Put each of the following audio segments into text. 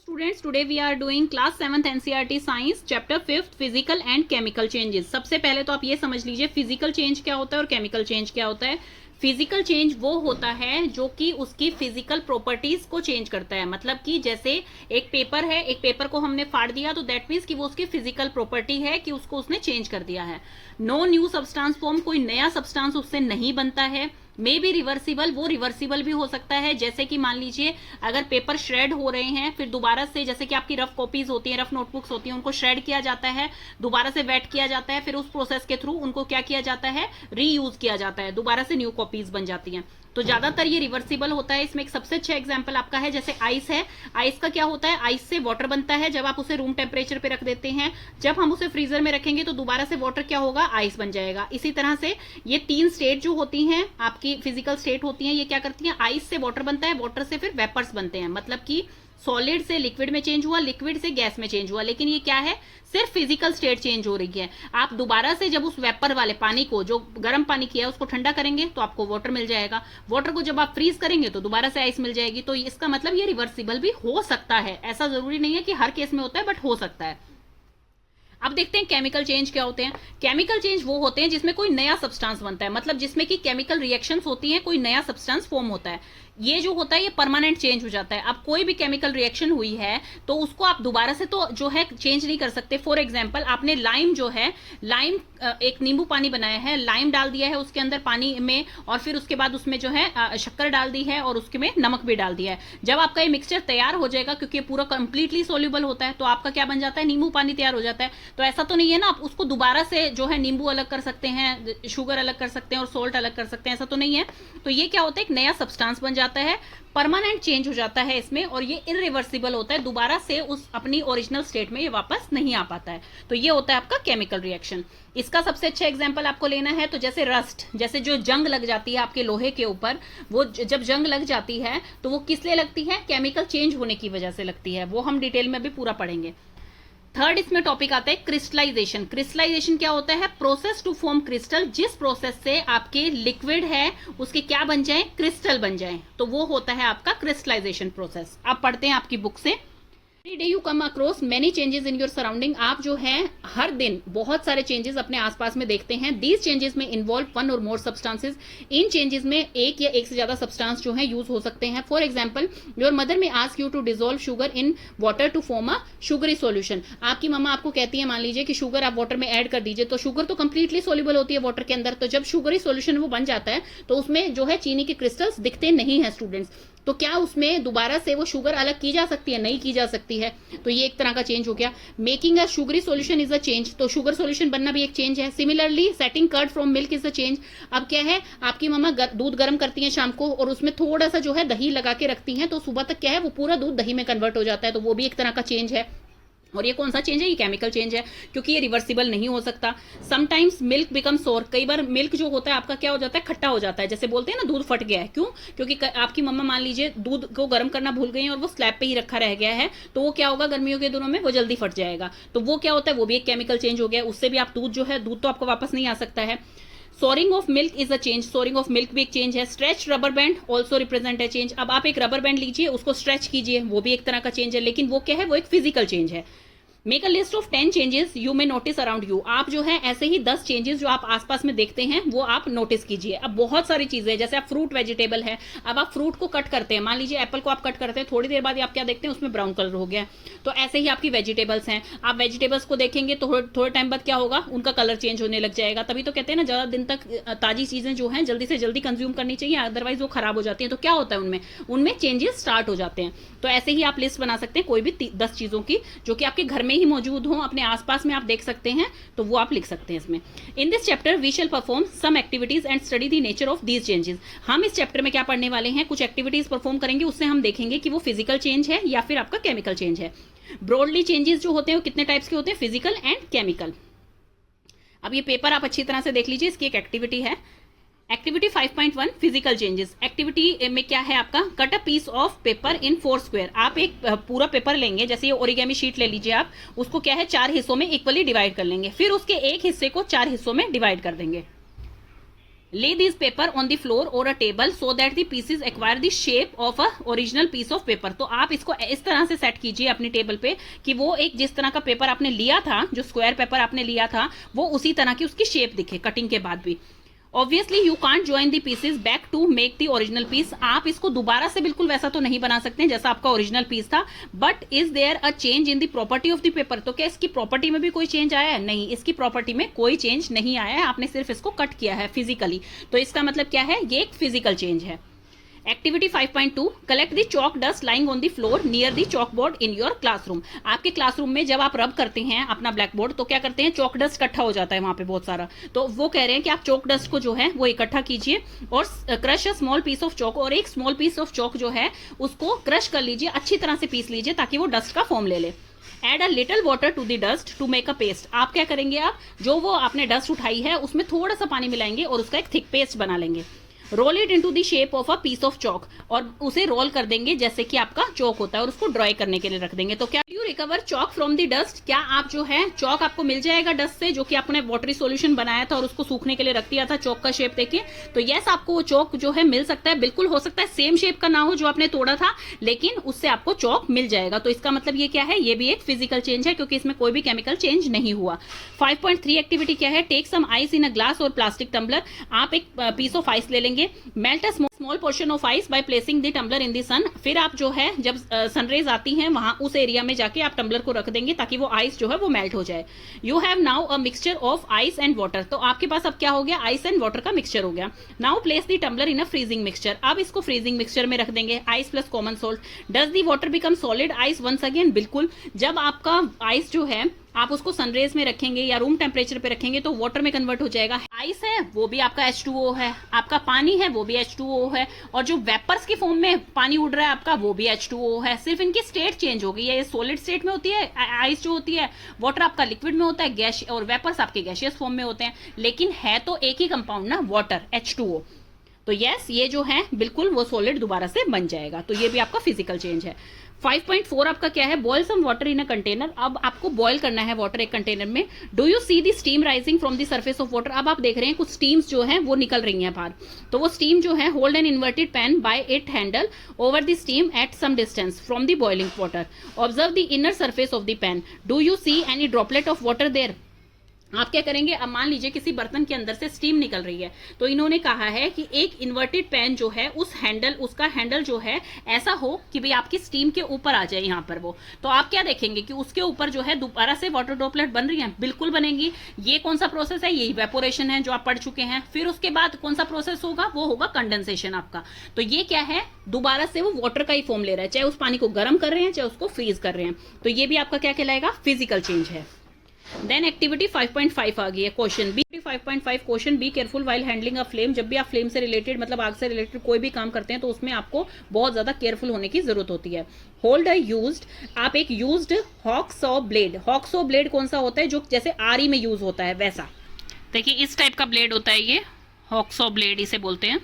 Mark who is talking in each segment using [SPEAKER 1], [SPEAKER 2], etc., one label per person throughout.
[SPEAKER 1] Students, today we are doing class 7th NCERT Science chapter 5th Physical and Chemical Changes। सबसे पहले तो आप ये समझ लीजिए फिजिकल चेंज क्या होता है और केमिकल चेंज क्या होता है। फिजिकल चेंज वो होता है जो कि उसकी फिजिकल प्रॉपर्टीज को चेंज करता है। मतलब कि जैसे एक पेपर है, एक पेपर को हमने फाड़ दिया तो दैट मीन्स कि वो उसकी फिजिकल प्रॉपर्टी है कि उसको उसने चेंज कर दिया है। नो न्यू सब्सटेंस फॉर्म, कोई नया सब्सटेंस उससे नहीं बनता है। मे बी रिवर्सिबल, वो रिवर्सिबल भी हो सकता है। जैसे कि मान लीजिए अगर पेपर श्रेड हो रहे हैं फिर दोबारा से, जैसे कि आपकी रफ कॉपीज होती है, रफ नोटबुक्स होती हैं, उनको श्रेड किया जाता है, दोबारा से वेट किया जाता है, फिर उस प्रोसेस के थ्रू उनको क्या किया जाता है, रीयूज किया जाता है, दोबारा से न्यू कॉपीज बन जाती हैं। तो ज्यादातर ये रिवर्सिबल होता है। इसमें एक सबसे अच्छा एग्जांपल आपका है जैसे आइस है। आइस का क्या होता है, आइस से वाटर बनता है जब आप उसे रूम टेम्परेचर पे रख देते हैं। जब हम उसे फ्रीजर में रखेंगे तो दोबारा से वाटर क्या होगा, आइस बन जाएगा। इसी तरह से ये तीन स्टेट जो होती हैं आपकी फिजिकल स्टेट होती हैं, ये क्या करती हैं, आइस से वाटर बनता है, वाटर से फिर वेपर्स बनते हैं। मतलब कि सॉलिड से लिक्विड में चेंज हुआ, लिक्विड से गैस में चेंज हुआ। लेकिन ये क्या है, सिर्फ फिजिकल स्टेट चेंज हो रही है। आप दोबारा से जब उस वेपर वाले पानी को, जो गर्म पानी किया है, उसको ठंडा करेंगे तो आपको वाटर मिल जाएगा। वाटर को जब आप फ्रीज करेंगे तो दोबारा से आइस मिल जाएगी। तो इसका मतलब ये रिवर्सिबल भी हो सकता है। ऐसा जरूरी नहीं है कि हर केस में होता है, बट हो सकता है। अब देखते हैं केमिकल चेंज क्या होते हैं। केमिकल चेंज वो होते हैं जिसमें कोई नया सब्सटेंस बनता है, मतलब जिसमें कि केमिकल रिएक्शंस होती हैं, कोई नया सब्सटेंस फॉर्म होता है। ये जो होता है ये परमानेंट चेंज हो जाता है। अब कोई भी केमिकल रिएक्शन हुई है तो उसको आप दोबारा से तो जो है चेंज नहीं कर सकते। फॉर एग्जांपल आपने लाइम जो है, लाइम एक नींबू पानी बनाया है, लाइम डाल दिया है उसके अंदर पानी में, और फिर उसके बाद उसमें जो है शक्कर डाल दी है और उसके में नमक भी डाल दिया है। जब आपका ये मिक्सचर तैयार हो जाएगा, क्योंकि ये पूरा कंप्लीटली सोल्यूबल होता है, तो आपका क्या बन जाता है, नींबू पानी तैयार हो जाता है। तो ऐसा तो नहीं है ना आप उसको दोबारा से जो है नींबू अलग कर सकते हैं, शुगर अलग कर सकते हैं और सोल्ट अलग कर सकते हैं, ऐसा तो नहीं है। तो ये क्या होता है, एक नया सब्सटेंस बन जाता है, परमानेंट चेंज हो जाता है इसमें, और ये इरिवर्सिबल होता है। दोबारा से उस अपनी ओरिजिनल स्टेट में ये वापस नहीं आ पाता है। तो ये होता है आपका केमिकल रिएक्शन। इसका सबसे अच्छा एग्जांपल आपको लेना है तो जैसे रस्ट, जैसे जो जंग लग जाती है आपके लोहे के ऊपर, वो जब जंग लग जाती है तो वो किस लिए लगती है, केमिकल चेंज होने की वजह से लगती है। वो हम डिटेल में भी पूरा पढ़ेंगे। थर्ड इसमें टॉपिक आता है क्रिस्टलाइजेशन। क्रिस्टलाइजेशन क्या होता है, प्रोसेस टू फॉर्म क्रिस्टल। जिस प्रोसेस से आपके लिक्विड है उसके क्या बन जाए, क्रिस्टल बन जाए, तो वो होता है आपका क्रिस्टलाइजेशन प्रोसेस। आप पढ़ते हैं आपकी बुक से। Every day you come across many changes in your surrounding. आप जो है हर दिन बहुत सारे चेंजेस अपने आसपास में देखते हैं। दीज चेंजेस में involve one or more substances. In changes में एक या एक से ज्यादा सब्सटेंस जो है यूज हो सकते हैं। For example, your mother may ask you to dissolve sugar in water to form a sugary solution. आपकी मम्मा आपको कहती है, मान लीजिए कि शुगर आप वाटर में ऐड कर दीजिए, तो शुगर तो कंप्लीटली सोल्यूबल होती है वाटर के अंदर। तो जब शुगरी सॉल्यूशन वो बन जाता है तो उसमें जो है चीनी के क्रिस्टल्स दिखते नहीं है स्टूडेंट्स। तो क्या उसमें दोबारा से वो शुगर अलग की जा सकती है, नहीं की जा सकती है। तो ये एक तरह का चेंज हो गया। Making a sugary solution is a change, तो शुगर सॉल्यूशन बनना भी एक चेंज है। Similarly setting curd from milk is a change. अब क्या है, आपकी मम्मा दूध गर्म करती हैं शाम को और उसमें थोड़ा सा जो है दही लगा के रखती हैं, तो सुबह तक क्या है वो पूरा दूध दही में कन्वर्ट हो जाता है। तो वो भी एक तरह का चेंज है। और ये कौन सा चेंज है, ये केमिकल चेंज है, क्योंकि ये रिवर्सिबल नहीं हो सकता। समटाइम्स मिल्क बिकम सोर। कई बार मिल्क जो होता है आपका क्या हो जाता है, खट्टा हो जाता है। जैसे बोलते हैं ना दूध फट गया है, क्यों, क्योंकि आपकी मम्मा मान लीजिए दूध को गर्म करना भूल गई हैं और वो स्लैब पे ही रखा रह गया है, तो वो क्या होगा, गर्मियों के दिनों में वो जल्दी फट जाएगा। तो वो क्या होता है, वो भी एक केमिकल चेंज हो गया। उससे भी आप दूध जो है, दूध तो आपको वापस नहीं आ सकता है। Souring of milk is a change. Souring of milk भी एक चेंज है। Stretch rubber band also represent है चेंज। अब आप एक रबर बैंड लीजिए, उसको स्ट्रेच कीजिए, वो भी एक तरह का चेंज है, लेकिन वो क्या है, वो एक फिजिकल चेंज है। Make a list of 10 changes you may notice around you. आप जो है ऐसे ही 10 चेंजेस जो आप आसपास में देखते हैं वो आप नोटिस कीजिए। अब बहुत सारी चीजें हैं, जैसे आप फ्रूट वेजिटेबल है, अब आप फ्रूट को कट करते हैं, मान लीजिए एप्पल को आप कट करते हैं, थोड़ी देर बाद आप क्या देखते हैं, उसमें ब्राउन कलर हो गया। तो ऐसे ही आपकी वेजिटेबल्स हैं, आप वेजिटेबल्स को देखेंगे तो थोड़े टाइम बाद क्या होगा, उनका कलर चेंज होने लग जाएगा। तभी तो कहते हैं ना, ज्यादा दिन तक ताजी चीजें जो है जल्दी से जल्दी कंज्यूम करनी चाहिए, अदरवाइज वो खराब हो जाती है। तो क्या होता है, उनमें चेंजेस स्टार्ट हो जाते हैं। तो ऐसे ही आप लिस्ट बना सकते हैं कोई भी 10 चीजों की जो कि आपके घर में ही मौजूद हो, अपने आसपास में आप देख सकते हैं, तो वो आप लिख सकते हैं इसमें। In this chapter we shall perform some activities and study the nature of these changes. हम इस चैप्टर में क्या पढ़ने वाले हैं, कुछ एक्टिविटीज परफॉर्म करेंगे, उससे हम देखेंगे कि वो फिजिकल चेंज है या फिर आपका केमिकल चेंज है। ब्रॉडली चेंजेस जो होते हैं वो कितने टाइप्स के होते हैं, फिजिकल एंड केमिकल। अब ये पेपर आप अच्छी तरह से देख लीजिए, इसकी एक एक्टिविटी है। Activity 5.1 physical changes. एक्टिविटी में क्या है आपका, cut a piece of paper in 4 square. आप एक पूरा पेपर लेंगे, जैसे ये ओरिगेमी शीट ले लीजिए आप, उसको क्या है 4 हिस्सों में इक्वली डिवाइड कर लेंगे, फिर उसके एक हिस्से को 4 हिस्सों में डिवाइड कर देंगे। lay these paper on the floor or a table so that the pieces acquire the shape of a original piece of paper। तो आप इसको इस तरह से सेट कीजिए अपनी टेबल पे कि वो एक जिस तरह का पेपर आपने लिया था, जो स्क्वायर पेपर आपने लिया था, वो उसी तरह की उसकी शेप दिखे कटिंग के बाद भी। Obviously you can't join the pieces back to make the original piece. आप इसको दोबारा से बिल्कुल वैसा तो नहीं बना सकते जैसा आपका ओरिजिनल पीस था, but is there a change in the property of the paper. तो क्या इसकी प्रॉपर्टी में भी कोई चेंज आया है? नहीं, इसकी प्रॉपर्टी में कोई चेंज नहीं आया है, आपने सिर्फ इसको कट किया है फिजिकली। तो इसका मतलब क्या है? ये एक फिजिकल चेंज है। Activity 5.2 collect the chalk dust lying on the floor near the chalk board in your classroom. आपके क्लासरूम में जब आप रब करते हैं अपना ब्लैक बोर्ड तो क्या करते हैं? चॉक डस्ट इकट्ठा हो जाता है वहां पे बहुत सारा। तो वो कह रहे हैं कि आप चॉक डस्ट को जो है वो इकट्ठा कीजिए और crush a small piece of chalk, और एक स्मॉल पीस ऑफ चॉक जो है उसको क्रश कर लीजिए, अच्छी तरह से पीस लीजिए ताकि वो डस्ट का फॉर्म ले ले। Add a little water to the dust to make a paste. आप क्या करेंगे? आप जो वो आपने डस्ट उठाई है उसमें थोड़ा सा पानी मिलाएंगे और उसका एक थिक पेस्ट बना लेंगे। Roll it into the shape of a piece of chalk, और उसे रोल कर देंगे जैसे कि आपका चॉक होता है, और उसको ड्राई करने के लिए रख देंगे। तो क्या you recover chalk from the dust? क्या आप जो है चॉक आपको मिल जाएगा डस्ट से, जो कि आपने वाटरी सॉल्यूशन बनाया था और उसको सूखने के लिए रख दिया था चॉक का शेप देके? तो यस, आपको वो चॉक जो है मिल सकता है। बिल्कुल हो सकता है सेम शेप का ना हो जो आपने तोड़ा था, लेकिन उससे आपको चॉक मिल जाएगा। तो इसका मतलब ये क्या है? ये भी एक फिजिकल चेंज है क्योंकि इसमें कोई भी केमिकल चेंज नहीं हुआ। 5.3 एक्टिविटी क्या है? Take some ice in a glass और प्लास्टिक टम्बलर। आप एक पीस ऑफ आइस ले लेंगे, melt small portion of ice by placing the tumbler in the sun. फिर आप जो है जब सनरेज आती हैं वहां उस एरिया में जाके आप टम्बलर को रख देंगे ताकि वो आइस जो है वो मेल्ट हो जाए। You have now a mixture of ice and water. तो आपके पास अब क्या हो गया? आइस एंड वाटर का मिक्सचर हो गया। Now place the tumbler in a freezing mixture. अब इसको फ्रीजिंग मिक्सचर में रख देंगे, ice plus common salt. Does the water become solid ice once again? बिल्कुल। जब आपका आइस जो है आप उसको सनरेज में रखेंगे या रूम टेम्परेचर पे रखेंगे तो वाटर में कन्वर्ट हो जाएगा। आइस है वो भी आपका H2O है, आपका पानी है वो भी H2O है, और जो वेपर्स के फॉर्म में पानी उड़ रहा है आपका वो भी H2O है। सिर्फ इनकी स्टेट चेंज हो गई है। ये सॉलिड स्टेट में होती है आइस जो होती है, वाटर आपका लिक्विड में होता है गैस, और वेपर्स आपके गैसियस फॉर्म में होते हैं, लेकिन है तो एक ही कंपाउंड ना, वाटर H2O। तो यस, ये जो है बिल्कुल वो सॉलिड दोबारा से बन जाएगा। तो ये भी आपका फिजिकल चेंज है। 5.4 आपका क्या है? Boil some water in a container. अब आपको बॉयल करना है वाटर एक कंटेनर में। Do you see the steam rising from the surface of water? अब आप देख रहे हैं कुछ स्टीम्स जो है वो निकल रही हैं बाहर। तो वो स्टीम जो है, hold an inverted pan by it handle over the steam at some distance from the boiling water. Observe the inner surface of the pan. Do you see any droplet of water there? आप क्या करेंगे? अब मान लीजिए किसी बर्तन के अंदर से स्टीम निकल रही है, तो इन्होंने कहा है कि एक इन्वर्टेड पैन जो है उसका हैंडल जो है ऐसा हो कि भाई आपकी स्टीम के ऊपर आ जाए यहां पर वो। तो आप क्या देखेंगे कि उसके ऊपर जो है दोबारा से वाटर ड्रॉपलेट बन रही है? बिल्कुल बनेंगी। ये कौन सा प्रोसेस है? ये इवेपोरेशन है जो आप पढ़ चुके हैं। फिर उसके बाद कौन सा प्रोसेस होगा? वो होगा कंडेंसेशन आपका। तो ये क्या है? दोबारा से वो वाटर का ही फॉर्म ले रहा है, चाहे उस पानी को गर्म कर रहे हैं चाहे उसको फ्रीज कर रहे हैं। तो ये भी आपका क्या कहलाएगा? फिजिकल चेंज है। देन एक्टिविटी 5.5 आ गई है। Question B 5.5 question, be careful while handling a flame. जब भी आप फ्लेम से रिलेटेड मतलब आग से रिलेटेड कोई भी काम करते हैं तो उसमें आपको बहुत ज्यादा केयरफुल होने की जरूरत होती है। होल्ड अ यूज्ड, आप एक यूज्ड हॉक्सॉ ब्लेड। हॉक्सॉ ब्लेड कौन सा होता है? जो जैसे आरी में यूज होता है वैसा। देखिए इस टाइप का ब्लेड होता है, ये हॉक्सॉ ब्लेड इसे बोलते हैं।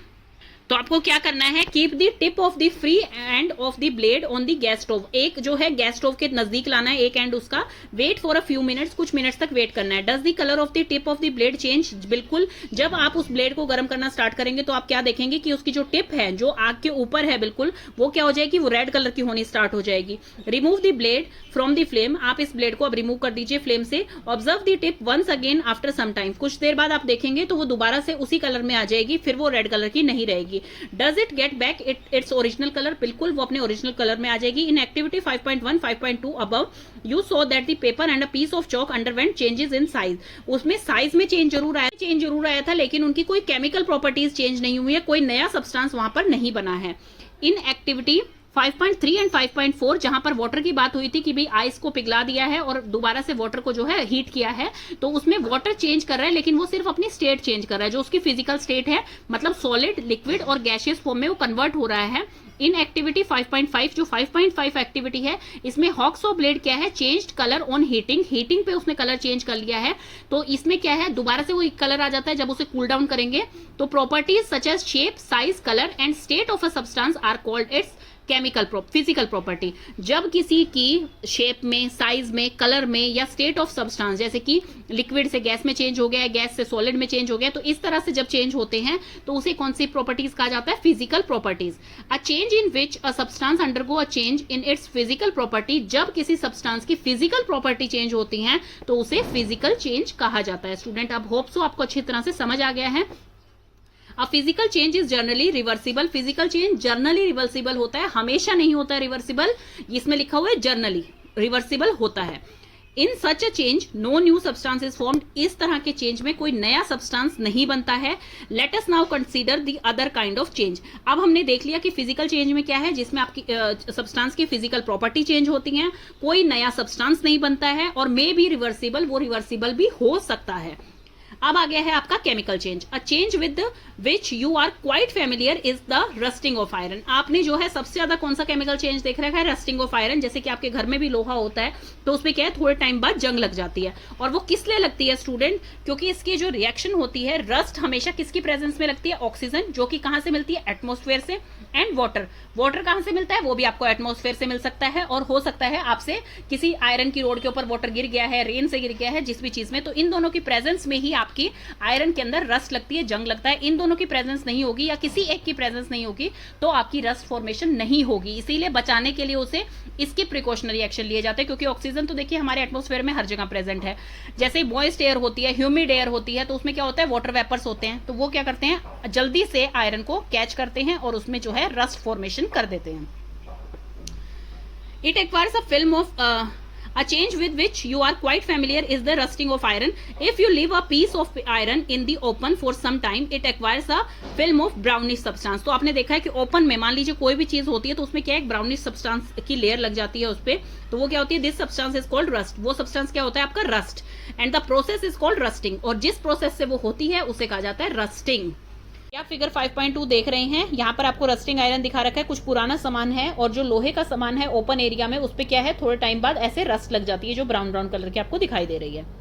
[SPEAKER 1] तो आपको क्या करना है? Keep the tip of the free end of the blade on the gas stove. एक जो है गैस स्टोव के नजदीक लाना है एक एंड उसका। Wait for a few minutes, कुछ मिनट्स तक वेट करना है। Does the colour of the tip of the blade change? बिल्कुल। जब आप उस ब्लेड को गर्म करना स्टार्ट करेंगे तो आप क्या देखेंगे कि उसकी जो टिप है जो आग के ऊपर है बिल्कुल, वो क्या हो जाएगी? वो रेड कलर की होनी स्टार्ट हो जाएगी। Remove the blade from the flame. आप इस ब्लेड को अब रिमूव कर दीजिए फ्लेम से। Observe the tip once again after some time. कुछ देर बाद आप देखेंगे तो वो दोबारा से उसी कलर में आ जाएगी, फिर वो रेड कलर की नहीं रहेगी। Does it get back its original colour? बिल्कुल, वो अपने ओरिजिनल कलर में आ जाएगी। In activity 5.1 5.2 above you saw that the paper and a piece of chalk underwent changes in size. उसमें साइज में चेंज जरूर आया था लेकिन उनकी कोई केमिकल प्रॉपर्टीज चेंज नहीं हुई है, कोई नया सब्सटेंस वहां पर नहीं बना है। इन एक्टिविटी 5.3 एंड 5.4 जहां पर वाटर की बात हुई थी कि भाई आइस को पिघला दिया है और दोबारा से वाटर को जो है हीट किया है, तो उसमें वाटर चेंज कर रहा है लेकिन वो सिर्फ अपनी स्टेट चेंज कर रहा है, जो उसकी फिजिकल स्टेट है, मतलब सॉलिड, लिक्विड और गैसियस फॉर्म में वो कन्वर्ट हो रहा है। इन एक्टिविटी 5.5 जो 5.5 एक्टिविटी है इसमें हॉक्सॉ ब्लेड क्या है? Changed colour on heating. Heating पे उसने कलर चेंज कर लिया है। तो इसमें क्या है? दोबारा से वो एक कलर आ जाता है जब उसे कूल डाउन करेंगे। तो properties such as shape, size, colour and state of a substance are called its physical property, जब किसी की शेप में, साइज में, कलर में या स्टेट ऑफ सब्सटेंस, जैसे कि लिक्विड से गैस में चेंज हो गया है, गैस से सॉलिड में चेंज हो गया, तो इस तरह से जब चेंज होते हैं तो उसे कौन सी प्रॉपर्टीज कहा जाता है? Physical properties. A change in which a substance undergo a change in its physical property, जब किसी सब्सटेंस की फिजिकल प्रॉपर्टी चेंज होती है तो उसे फिजिकल चेंज कहा जाता है। स्टूडेंट, अब होप सो आपको अच्छी तरह से समझ आ गया है। अ physical change is generally reversible, physical change generally reversible होता है, हमेशा नहीं होता है रिवर्सिबल, इसमें लिखा हुआ है जनरली रिवर्सिबल होता है। In such a change no new substance is formed, इस तरह के चेंज में कोई नया सब्सटेंस नहीं बनता है। Let us now consider the other kind of change. अब हमने देख लिया कि फिजिकल चेंज में क्या है, जिसमें आपकी सब्सटेंस की फिजिकल प्रॉपर्टी चेंज होती है, कोई नया सब्सटेंस नहीं बनता है, और मे बी रिवर्सिबल, वो रिवर्सिबल भी हो सकता है। अब आ गया है आपका chemical change. A change with which you are quite familiar is the rusting of iron. आपने जो है सबसे ज्यादा कौन सा केमिकल चेंज देख रखा है? Rusting of iron. जैसे कि आपके घर में भी लोहा होता है तो उसमें क्या है, थोड़े टाइम बाद जंग लग जाती है, और वो किस लिए लगती है स्टूडेंट? क्योंकि इसकी जो रिएक्शन होती है, रस्ट हमेशा किसकी प्रेजेंस में लगती है? ऑक्सीजन, जो कि कहां से मिलती है? एटमोस्फेयर से। एंड वाटर, वाटर कहां से मिलता है? वो भी आपको एटमोस्फेयर से मिल सकता है, और हो सकता है आपसे किसी आयरन की रोड के ऊपर वाटर गिर गया है, रेन से गिर गया है, जिस भी चीज में, तो इन दोनों की प्रेजेंस में ही आपकी आयरन के अंदर रस्ट लगती है, जंग लगता है। इन दोनों की प्रेजेंस नहीं होगी या किसी एक की प्रेजेंस नहीं होगी तो आपकी रस्ट फॉर्मेशन नहीं होगी। इसीलिए बचाने के लिए उसे इसके प्रिकॉशनरी एक्शन लिए जाते हैं, क्योंकि ऑक्सीजन तो देखिए हमारे एटमॉस्फेयर में हर जगह प्रेजेंट है। जैसे मॉइस्ट एयर होती है, ह्यूमिड एयर होती है, तो उसमें क्या होता है? वाटर वेपर्स होते हैं, तो वो क्या करते हैं? जल्दी से आयरन को कैच करते हैं और उसमें जो है रस्ट फॉर्मेशन कर देते हैं। It acquires a film of A change with which you are quite familiar is the rusting of iron. If you leave a piece of iron in the open for some time, it acquires a film of brownish substance. तो आपने देखा है कि open में मान लीजिए कोई भी चीज होती है तो उसमें क्या है? ब्राउनिश सब्सटेंस की लेयर लग जाती है उस पर, तो वो क्या होती है? This substance is called rust. वो सब्सटेंस क्या होता है? आपका rust. And the process is called rusting, और जिस प्रोसेस से वो होती है उसे कहा जाता है रस्टिंग। आप फिगर 5.2 देख रहे हैं, यहाँ पर आपको रस्टिंग आयरन दिखा रखा है, कुछ पुराना सामान है और जो लोहे का सामान है ओपन एरिया में उस पे क्या है? थोड़े टाइम बाद ऐसे रस्ट लग जाती है, जो ब्राउन ब्राउन कलर की आपको दिखाई दे रही है।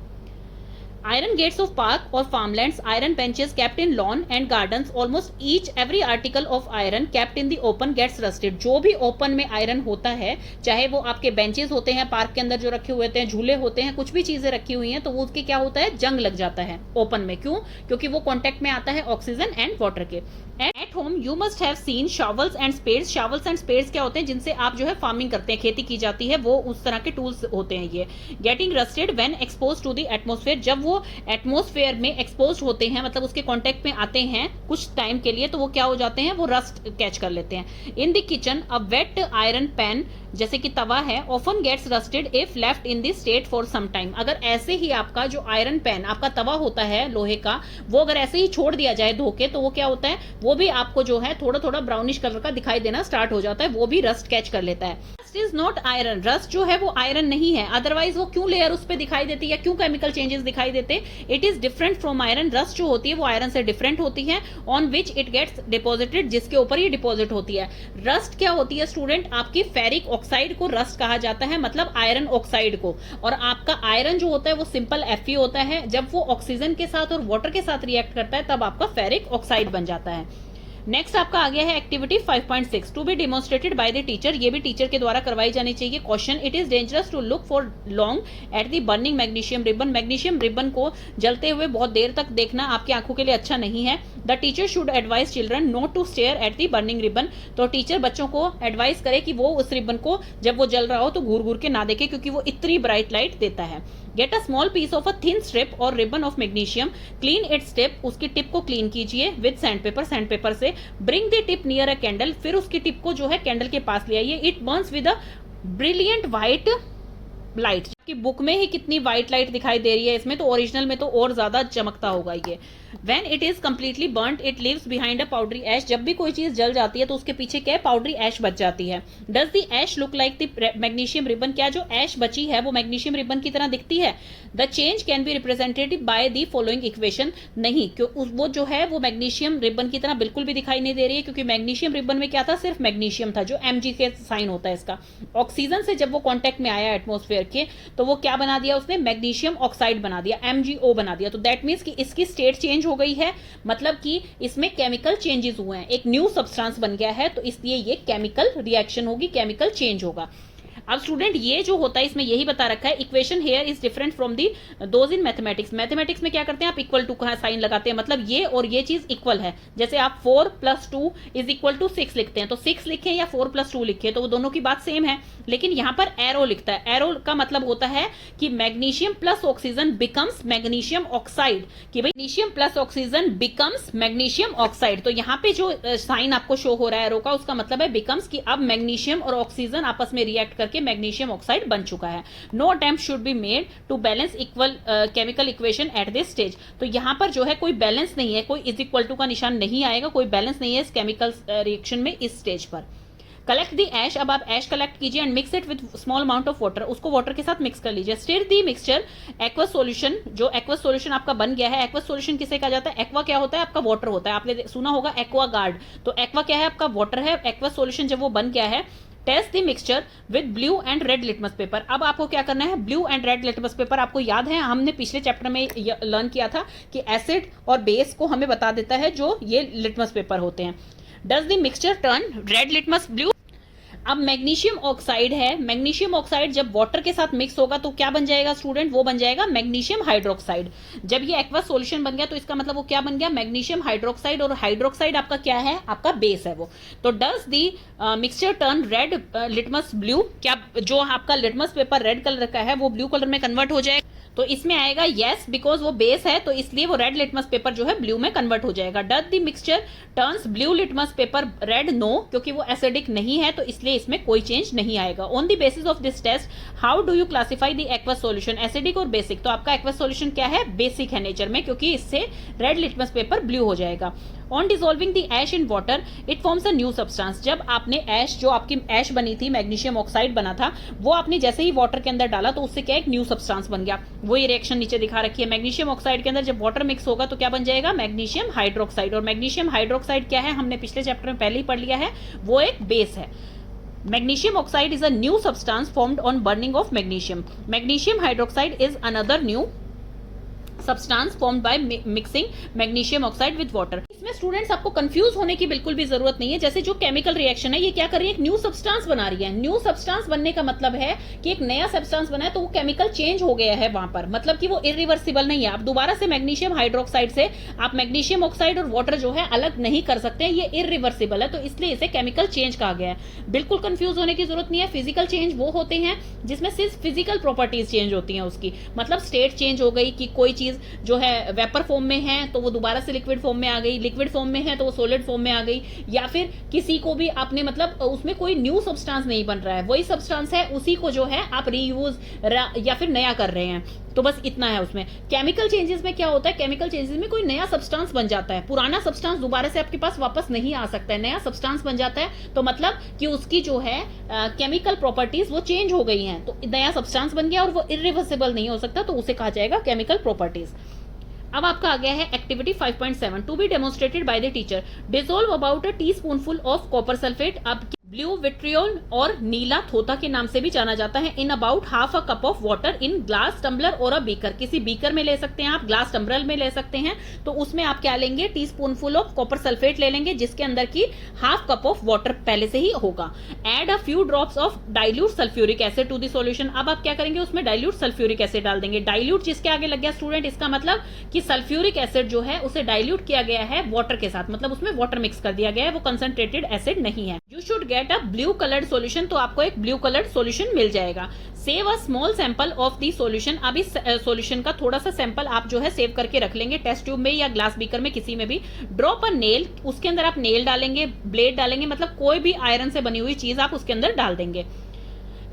[SPEAKER 1] Iron gates of park or farmlands, iron benches kept in lawn and gardens, almost each every article of iron kept in the open gets rusted. जो भी ओपन में आयरन होता है, चाहे वो आपके बेंचेस होते हैं पार्क के अंदर जो रखे हुए होते हैं, झूले होते हैं, कुछ भी चीजें रखी हुई हैं, तो वो उसके क्या होता है? जंग लग जाता है ओपन में। क्यों? क्योंकि वो कॉन्टेक्ट में आता है ऑक्सीजन एंड वाटर के। At home you must have seen shovels and spades. Shovels and spades क्या होते हैं? जिनसे आप जो है फार्मिंग करते हैं, खेती की जाती है, वो उस तरह के टूल्स होते हैं ये। Getting rusted when expose to the atmosphere, जब वो एटमोस्फेयर में एक्सपोज होते हैं, मतलब उसके कांटेक्ट में आते हैं कुछ टाइम के लिए, तो वो क्या हो जाते हैं? वो रस्ट कैच कर लेते हैं। In the kitchen a wet iron pan, जैसे कि तवा है, often gets rusted if left in the state for some time. अगर ऐसे ही आपका जो आयरन पैन, आपका तवा होता है लोहे का, वो अगर ऐसे ही छोड़ दिया जाए धो के, तो वो क्या होता है? वो भी आपको जो है थोड़ा थोड़ा ब्राउनिश कलर का दिखाई देना स्टार्ट हो जाता है, वो भी रस्ट कैच कर लेता है। Rust is not iron, rust जो है वो आयरन नहीं है, अदरवाइज वो क्यों लेयर उस पर दिखाई देती है, क्यों केमिकल चेंजेस दिखाई देते? It is different from iron. Rust जो होती है वो आयरन से डिफरेंट होती है। On which it gets deposited, जिसके ऊपर ये डिपॉजिट होती है। रस्ट क्या होती है स्टूडेंट? आपकी फेरिक ऑक्साइड को रस्ट कहा जाता है, मतलब आयरन ऑक्साइड को। और आपका आयरन जो होता है वो सिंपल Fe होता है, जब वो ऑक्सीजन के साथ और वाटर के साथ रिएक्ट करता है तब आपका फेरिक ऑक्साइड बन जाता है। नेक्स्ट आपका आ गया है activity 5.6 to be demonstrated by the teacher. ये भी टीचर के द्वारा करवाई जानी चाहिए। Question, it is dangerous to look for long at the burning magnesium ribbon. Magnesium ribbon को जलते हुए बहुत देर तक देखना आपकी आंखों के लिए अच्छा नहीं है। The teacher should advise children not to stare at the burning ribbon. तो टीचर बच्चों को एडवाइस करे कि वो उस रिबन को जब वो जल रहा हो तो घूर घूर के ना देखे, क्योंकि वो इतनी ब्राइट लाइट देता है। Get a small piece of a thin strip और ribbon of magnesium, clean its tip, उसकी टिप को क्लीन कीजिए विद सैंड पेपर से। Bring the tip near a candle, फिर उसकी टिप को जो है कैंडल के पास ले आइए। It Burns with a brilliant white light. की बुक में ही कितनी व्हाइट लाइट दिखाई दे रही है, इसमें तो ओरिजिनल में तो और ज्यादा चमकता होगा ये। When it is completely burnt, it leaves behind a powdery ash. जब भी कोई चीज जल जाती है तो उसके पीछे क्या है? पाउडरी ऐश बच जाती है। Does the ash look like the magnesium ribbon? क्या जो ऐश बची है वो मैग्नीशियम रिबन की तरह दिखती है? The change can be represented by the following equation. नहीं, क्यों? वो जो है वो मैग्नीशियम रिबन की तरह बिल्कुल भी दिखाई नहीं दे रही है, क्योंकि मैग्नीशियम रिबन में क्या था? सिर्फ मैग्नीशियम था, जो Mg के साइन होता है इसका। ऑक्सीजन से जब वो कॉन्टेक्ट में आया एटमोस्फेयर के, तो वो क्या बना दिया उसने, मैग्नीशियम ऑक्साइड बना दिया, MgO बना दिया। तो दैट मीन्स कि इसकी स्टेट चेंज हो गई है, मतलब कि इसमें केमिकल चेंजेस हुए हैं, एक न्यू सब्सटेंस बन गया है, तो इसलिए ये केमिकल रिएक्शन होगी, केमिकल चेंज होगा। अब स्टूडेंट ये जो होता है इसमें यही बता रखा है, equation here is different from the those in mathematics. Mathematics में क्या करते हैं आप इक्वल टू का साइन लगाते हैं, मतलब ये और ये चीज इक्वल है। जैसे आप 4 + 2 = 6 लिखते हैं, तो 6 लिखें या 4 + 2 लिखें तो वो दोनों की बात सेम है, लेकिन यहां पर एरो लिखता है। एरो का मतलब होता है कि magnesium plus oxygen becomes magnesium oxide, कि भाई magnesium plus oxygen becomes magnesium oxide. तो यहाँ पे जो साइन आपको शो हो रहा है एरो का, उसका मतलब है बिकम्स, कि अब मैग्नीशियम और ऑक्सीजन आपस में रिएक्ट करके मैग्नीशियम ऑक्साइड बन चुका है। No attempt should be made to balance equal chemical equation at this stage. तो यहां पर जो है कोई बैलेंस नहीं है, कोई = का निशान नहीं आएगा, कोई बैलेंस नहीं है इस केमिकल रिएक्शन में इस स्टेज पर। कलेक्ट दी ऐश, अब आप ऐश कलेक्ट कीजिए and mix it with small amount of water, उसको वाटर के साथ मिक्स कर लीजिए। स्टिर दी मिक्सचर एक्वस सॉल्यूशन, जो एक्वस सॉल्यूशन आपका बन गया है। एक्वस सॉल्यूशन किसे कहा जाता है, एक्वा क्या होता है आपका वाटर होता है, आपने सुना होगा एक्वा गार्ड, तो एक्वा क्या है आपका वाटर है। एक्वस सॉल्यूशन जब वो बन गया है, test the mixture with blue and red litmus paper. अब आपको क्या करना है, blue and red litmus paper, आपको याद है हमने पिछले चैप्टर में लर्न किया था कि एसिड और बेस को हमें बता देता है जो ये लिटमस पेपर होते हैं। Does the mixture turn red litmus blue. अब मैग्नीशियम ऑक्साइड है, मैग्नीशियम ऑक्साइड जब वाटर के साथ मिक्स होगा तो क्या बन जाएगा स्टूडेंट, वो बन जाएगा मैग्नीशियम हाइड्रोक्साइड। जब ये एक्वस सॉल्यूशन बन गया तो इसका मतलब वो क्या बन गया, मैग्नीशियम हाइड्रोक्साइड, और हाइड्रोक्साइड आपका क्या है, आपका बेस है वो। तो does the mixture turn red litmus blue, क्या जो आपका लिटमस पेपर रेड कलर का है वो ब्लू कलर में कन्वर्ट हो जाएगा, तो इसमें आएगा यस, बिकॉज वो बेस है तो इसलिए वो रेड लिटमस पेपर जो है ब्लू में कन्वर्ट हो जाएगा। Does the mixture turns blue litmus paper red, no, क्योंकि वो एसिडिक नहीं है तो इसलिए इसमें कोई चेंज नहीं आएगा। On the basis of this test how do you classify the aqueous solution, acidic और बेसिक, तो आपका एक्वस सॉल्यूशन क्या है, बेसिक है नेचर में, क्योंकि इससे रेड लिटमस पेपर ब्लू हो जाएगा। On dissolving the ash in water it forms a new substance, जब आपने ऐश, जो आपकी ऐश बनी थी, मैग्नीशियम ऑक्साइड बना था, वो आपने जैसे ही वाटर के अंदर डाला तो उससे क्या एक न्यू सब्सटेंस बन गया। वो ये रिएक्शन नीचे दिखा रखी है, मैग्नीशियम ऑक्साइड के अंदर जब वाटर मिक्स होगा तो क्या बन जाएगा, मैग्नीशियम हाइड्रोक्साइड। और मैग्नीशियम हाइड्रोक्साइड क्या है, हमने पिछले चैप्टर में पहले ही पढ़ लिया है, वो एक बेस है। Magnesium oxide is a new substance formed on burning of magnesium. Magnesium hydroxide is another new substance formed by mixing magnesium oxide with water. इसमें स्टूडेंट्स आपको कंफ्यूज होने की बिल्कुल भी जरूरत नहीं है। जैसे जो केमिकल रिएक्शन है ये क्या कर रही है, एक न्यू सब्सटेंस बना रही है। न्यू सब्सटेंस बनने का मतलब है कि एक नया सब्सटेंस बना है तो वो केमिकल चेंज हो गया है वहां पर, मतलब कि वो इरिवर्सिबल नहीं है। आप दोबारा से मैग्नीशियम हाइड्रोक्साइड से आप मैग्नीशियम ऑक्साइड और वाटर जो है अलग नहीं कर सकते हैं, ये इरिवर्सिबल है, तो इसलिए इसे केमिकल चेंज कहा गया है। बिल्कुल कंफ्यूज होने की जरूरत नहीं है। फिजिकल चेंज वो होते हैं जिसमें सिर्फ फिजिकल प्रॉपर्टीज चेंज होती हैं उसकी, मतलब स्टेट चेंज हो गई कि कोई चीज जो है वेपर फॉर्म में है तो वो दोबारा से लिक्विड फॉर्म में आ गई, लिक्विड फॉर्म में है तो वो सॉलिड फॉर्म में आ गई, या फिर किसी को भी आपने मतलब उसमें कोई न्यू सब्सटेंस नहीं बन रहा है, वही सब्सटेंस है उसी को जो है आप रीयूज या फिर नया कर रहे हैं, तो बस इतना है उसमें। केमिकल चेंजेस में क्या होता है, केमिकल चेंजेस में कोई नया सब्सटेंस बन जाता है, पुराना सब्सटेंस दोबारा से आपके पास वापस नहीं आ सकता है, नया सब्सटेंस बन जाता है, तो मतलब कि उसकी जो है केमिकल प्रॉपर्टीज वो चेंज हो गई हैं, तो नया सब्सटेंस बन गया और वो इरिवर्सिबल नहीं हो सकता, तो उसे कहा जाएगा केमिकल प्रॉपर्टीज। अब आपका आ गया है activity 5.7 to be demonstrated by the teacher. Dissolve about a teaspoonful of copper sulphate, अब ब्लू विट्रियोल और नीला थोथा के नाम से भी जाना जाता है, in about half a cup of water in glass tumbler or a beaker, किसी बीकर में ले सकते हैं आप, ग्लास टम्बलर में ले सकते हैं, तो उसमें आप क्या लेंगे, टीस्पूनफुल ऑफ कॉपर सल्फेट ले लेंगे जिसके अंदर की हाफ कप ऑफ वाटर पहले से ही होगा। Add a few drops of dilute sulphuric acid to the solution, अब आप क्या करेंगे उसमें डाइल्यूट सल्फ्यूरिक एसिड डाल देंगे। डाइल्यूट जिसके आगे लग गया स्टूडेंट, इसका मतलब कि सल्फ्यूरिक एसिड जो है उसे डाइल्यूट किया गया है वाटर के साथ, मतलब उसमें वाटर मिक्स कर दिया गया है, वो कंसंट्रेटेड एसिड नहीं है। You should get a blue coloured solution, तो आपको एक ब्लू कलर्ड सॉल्यूशन मिल जाएगा। Save a small sample of the solution, अब इस सॉल्यूशन का थोड़ा सा सैंपल आप जो है सेव करके रख लेंगे टेस्ट ट्यूब में या ग्लास बीकर में, किसी में भी। ड्रॉप अ नेल, उसके अंदर आप नेल डालेंगे, ब्लेड डालेंगे, मतलब कोई भी आयरन से बनी हुई चीज आप उसके अंदर डाल देंगे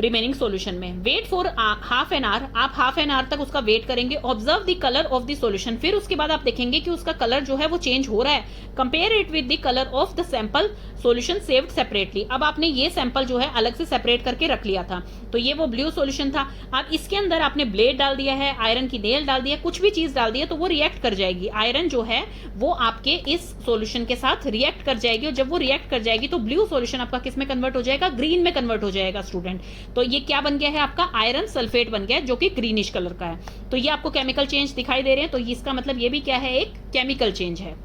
[SPEAKER 1] रिमेनिंग सॉल्यूशन में। Wait for half an hour, आप हाफ एन आवर तक उसका वेट करेंगे। Observe the colour of the solution, फिर उसके बाद आप देखेंगे कि उसका कलर जो है वो चेंज हो रहा है। Compare it with the colour of the sample solution saved separately, अब आपने ये सैंपल जो है अलग से सेपरेट करके रख लिया था, तो ये वो ब्लू सॉल्यूशन था। अब इसके अंदर आपने ब्लेड डाल दिया है, आयरन की नेल डाल दिया, कुछ भी चीज डाल दी है तो वो रिएक्ट कर जाएगी। आयरन जो है वो आपके इस सॉल्यूशन के साथ रिएक्ट कर जाएगी, और जब वो रिएक्ट कर जाएगी तो ब्लू सॉल्यूशन आपका किस में कन्वर्ट हो जाएगा, ग्रीन में कन्वर्ट हो जाएगा स्टूडेंट। तो ये क्या बन गया है आपका आयरन सल्फेट बन गया है, जो कि ग्रीनिश कलर का है। तो ये आपको केमिकल चेंज दिखाई दे रहे हैं, तो इसका मतलब ये भी क्या है, एक केमिकल चेंज है।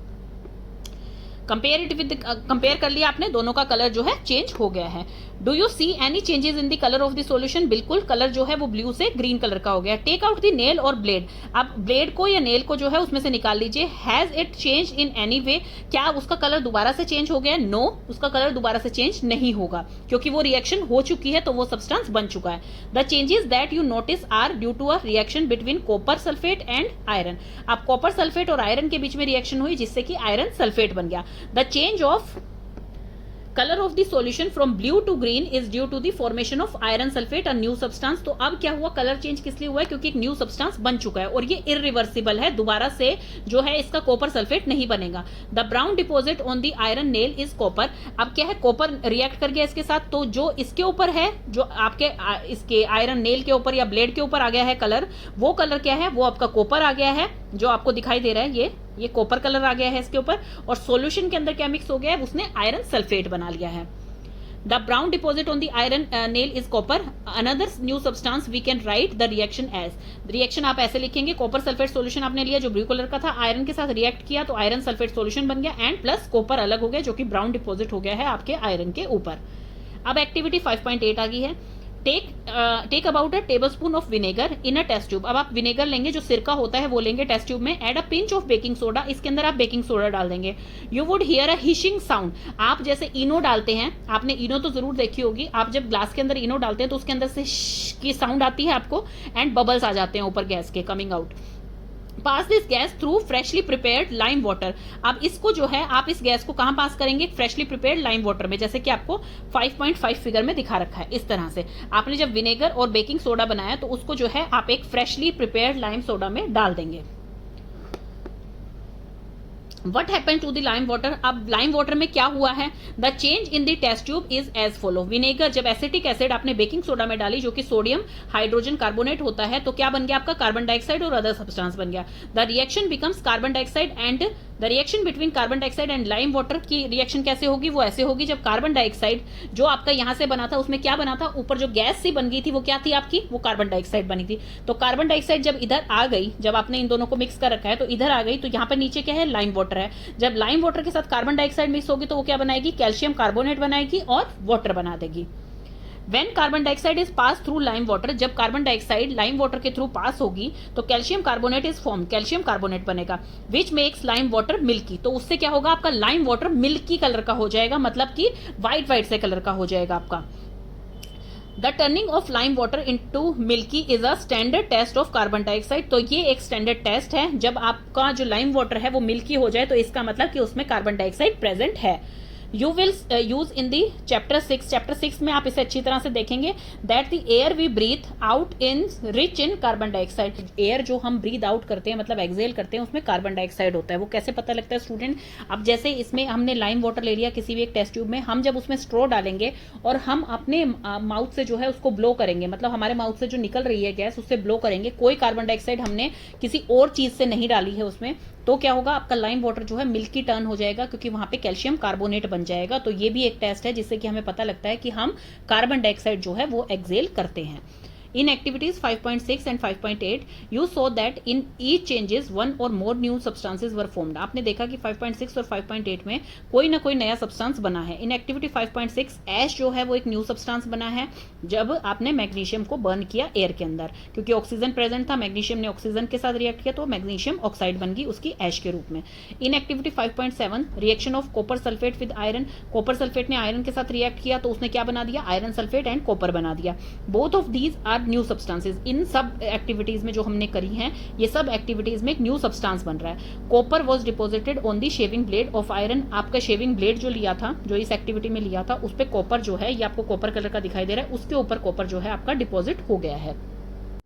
[SPEAKER 1] कंपेयर कर लिया आपने, दोनों का कलर जो है चेंज हो गया है। Do you see any changes in the colour of the solution? बिल्कुल, कलर जो है वो ब्लू से ग्रीन कलर का हो गया। टेक आउट द नेल और ब्लेड, आप ब्लेड को या नेल को जो है उसमें से निकाल लीजिए। Has it change in any way, क्या उसका कलर दोबारा से चेंज हो गया? नो, उसका कलर दोबारा से चेंज नहीं होगा, क्योंकि वो रिएक्शन हो चुकी है, तो वो सब्सटेंस बन चुका है। The changes that you notice are due to a reaction between copper sulphate and iron. अब कॉपर सल्फेट और आयरन के बीच में रिएक्शन हुई, जिससे कि आयरन सल्फेट बन गया। The change of colour of the solution from blue to green is due to the formation of iron sulphate a new substance. तो अब क्या हुआ, कलर चेंज किस लिए हुआ है? क्योंकि एक न्यू सब्सटेंस बन चुका है और ये इरिवर्सिबल है, दोबारा से जो है इसका कॉपर सल्फेट नहीं बनेगा। The brown deposit on the iron nail is copper. अब क्या है, कॉपर रिएक्ट कर गया इसके साथ, तो जो इसके ऊपर है, जो आपके इसके आयरन नेल के ऊपर या ब्लेड के ऊपर आ गया है कलर, वो कलर क्या है, वो आपका कॉपर आ गया है, जो आपको दिखाई दे रहा है, ये कॉपर कलर आ गया है इसके ऊपर। और सॉल्यूशन के अंदर क्या मिक्स हो गया है, उसने आयरन सल्फेट बना लिया है। The brown deposit on the iron nail is copper, another new substance we can write the reaction as. Reaction आप ऐसे लिखेंगे, कॉपर सल्फेट सॉल्यूशन आपने लिया जो ब्लू कलर का था, आयरन के साथ रिएक्ट किया तो आयरन सल्फेट सॉल्यूशन बन गया, एंड प्लस कॉपर अलग हो गया जो कि ब्राउन डिपॉजिट हो गया है आपके आयरन के ऊपर। अब एक्टिविटी 5.8 आ गई है। Take about a tablespoon of vinegar in a test tube. अब आप विनेगर लेंगे, जो सिरका होता है वो लेंगे टेस्ट ट्यूब में। Add a pinch of baking soda, इसके अंदर आप बेकिंग सोडा डाल देंगे। You would hear a hissing sound, आप जैसे इनो डालते हैं, आपने इनो तो जरूर देखी होगी, आप जब ग्लास के अंदर इनो डालते हैं तो उसके अंदर से की साउंड आती है आपको, एंड बबल्स आ जाते हैं ऊपर गैस के coming out. Pass this gas through freshly prepared lime water. अब इसको जो है आप इस गैस को कहां पास करेंगे, फ्रेशली प्रिपेयर्ड लाइम वाटर में, जैसे कि आपको 5.5 फिगर में दिखा रखा है। इस तरह से आपने जब विनेगर और बेकिंग सोडा बनाया तो उसको जो है आप एक फ्रेशली प्रिपेयर्ड लाइम सोडा में डाल देंगे। What happened to the lime water? अब लाइम वाटर में क्या हुआ है? The change in the test tube is as follow. Vinegar, जब एसिटिक एसिड आपने बेकिंग सोडा में डाली, जो कि सोडियम हाइड्रोजन कार्बोनेट होता है, तो क्या बन गया आपका, कार्बन डाइऑक्साइड और अदर सब्सटेंस बन गया। The reaction becomes carbon dioxide and the reaction between carbon dioxide and lime water की रिएक्शन कैसे होगी, वो ऐसे होगी, जब कार्बन डाइऑक्साइड जो आपका यहां से बना था उसमें क्या बना था, ऊपर जो गैस सी बन गई थी वो क्या थी आपकी, वो कार्बन डाइऑक्साइड बनी थी। तो कार्बन डाइऑक्साइड जब इधर आ गई, जब आपने इन दोनों को मिक्स कर रखा है तो इधर आ गई, तो यहाँ पर नीचे क्या है, लाइम वाटर है। जब लाइम वाटर के साथ कार्बन डाइऑक्साइड मिक्स होगी तो वो क्या बनाएगी, कैल्शियम कार्बोनेट बनाएगी और वाटर बना देगी। When carbon dioxide is pass through lime water, जब कार्बन डाइऑक्साइड लाइम वाटर के थ्रू पास होगी तो calcium carbonate is form, calcium carbonate बनेगा, which makes lime water milky. तो उससे क्या होगा, आपका लाइम वाटर मिल्की कलर का हो जाएगा, मतलब कि व्हाइट व्हाइट से कलर का हो जाएगा आपका। The turning of lime water into milky is a standard test of carbon dioxide. तो ये एक स्टैंडर्ड टेस्ट है, जब आपका जो लाइम वाटर है वो मिल्की हो जाए तो इसका मतलब कि उसमें कार्बन डाइऑक्साइड प्रेजेंट है। You will use in the chapter 6 में आप इसे अच्छी तरह से देखेंगे, that the air we breathe out in rich in carbon dioxide. Air जो हम ब्रीथ आउट करते हैं, मतलब एक्सेल करते हैं, उसमें कार्बन डाइऑक्साइड होता है। वो कैसे पता लगता है स्टूडेंट, अब जैसे इसमें हमने लाइम वाटर ले लिया किसी भी एक टेस्ट ट्यूब में, हम जब उसमें स्ट्रॉ डालेंगे और हम अपने माउथ से जो है उसको ब्लो करेंगे, मतलब हमारे माउथ से जो निकल रही है गैस उससे ब्लो करेंगे, कोई कार्बन डाइऑक्साइड हमने किसी और चीज से नहीं डाली है उसमें, तो क्या होगा, आपका लाइम वाटर जो है मिल्की टर्न हो जाएगा, क्योंकि वहां पे कैल्शियम कार्बोनेट बन जाएगा। तो ये भी एक टेस्ट है जिससे कि हमें पता लगता है कि हम कार्बन डाइऑक्साइड जो है वो एक्सेल करते हैं। In activities 5.6 and 5.8, you saw that in each changes one or more new substances were formed. आपने देखा कि 5.6 और 5.8 में कोई ना कोई नया सब्सटेंस बना है। इन एक्टिविटी 5.6 ऐश जो है वो एक न्यू सब्सटेंस बना है जब आपने मैग्नीशियम को बर्न किया एयर के अंदर, क्योंकि ऑक्सीजन प्रेजेंट था, मैग्नीशियम ने ऑक्सीजन के साथ रिएक्ट किया तो मैग्नीशियम ऑक्साइड बन गई उसकी ऐश के रूप में। In activity 5.7 reaction of copper sulphate with iron, copper sulphate ने आयरन के साथ रिएक्ट किया तो उसने क्या बना दिया, आयरन सल्फेट एंड कॉपर बना दिया। Both of these are new substances. इन सब एक्टिविटीज में जो हमने करी हैं, ये सब एक्टिविटीज में एक न्यू सब्सटेंस बन रहा है। Copper was deposited on the shaving blade of iron. आपका शेविंग ब्लेड जो लिया था, जो इस एक्टिविटी में लिया था, उस पे कॉपर जो है, ये आपको कॉपर कलर का दिखाई दे रहा है, उसके ऊपर कॉपर जो है आपका डिपॉजिट हो गया है।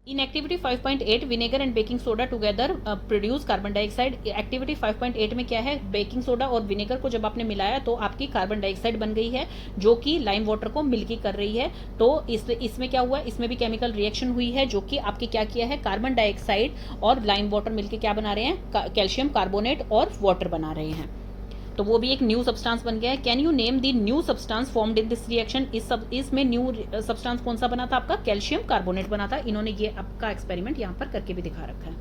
[SPEAKER 1] In activity 5.8 vinegar and baking soda together produce carbon dioxide. Activity 5.8 में क्या है, बेकिंग सोडा और विनेगर को जब आपने मिलाया तो आपकी कार्बन डाइऑक्साइड बन गई है, जो कि लाइम वाटर को मिल्की कर रही है। तो इसमें क्या हुआ, इसमें भी केमिकल रिएक्शन हुई है, जो कि आपके क्या किया है, कार्बन डाइऑक्साइड और लाइम वाटर मिलकर क्या बना रहे हैं, कैल्शियम कार्बोनेट और वाटर बना रहे हैं। तो वो भी एक न्यू सब्सटेंस बन गया है। Can you name the new substance formed in this reaction? इसमें न्यू सब्सटेंस कौन सा बना था आपका? कैल्शियम कार्बोनेट बना था। इन्होंने ये आपका एक्सपेरिमेंट यहाँ पर करके भी दिखा रखा है,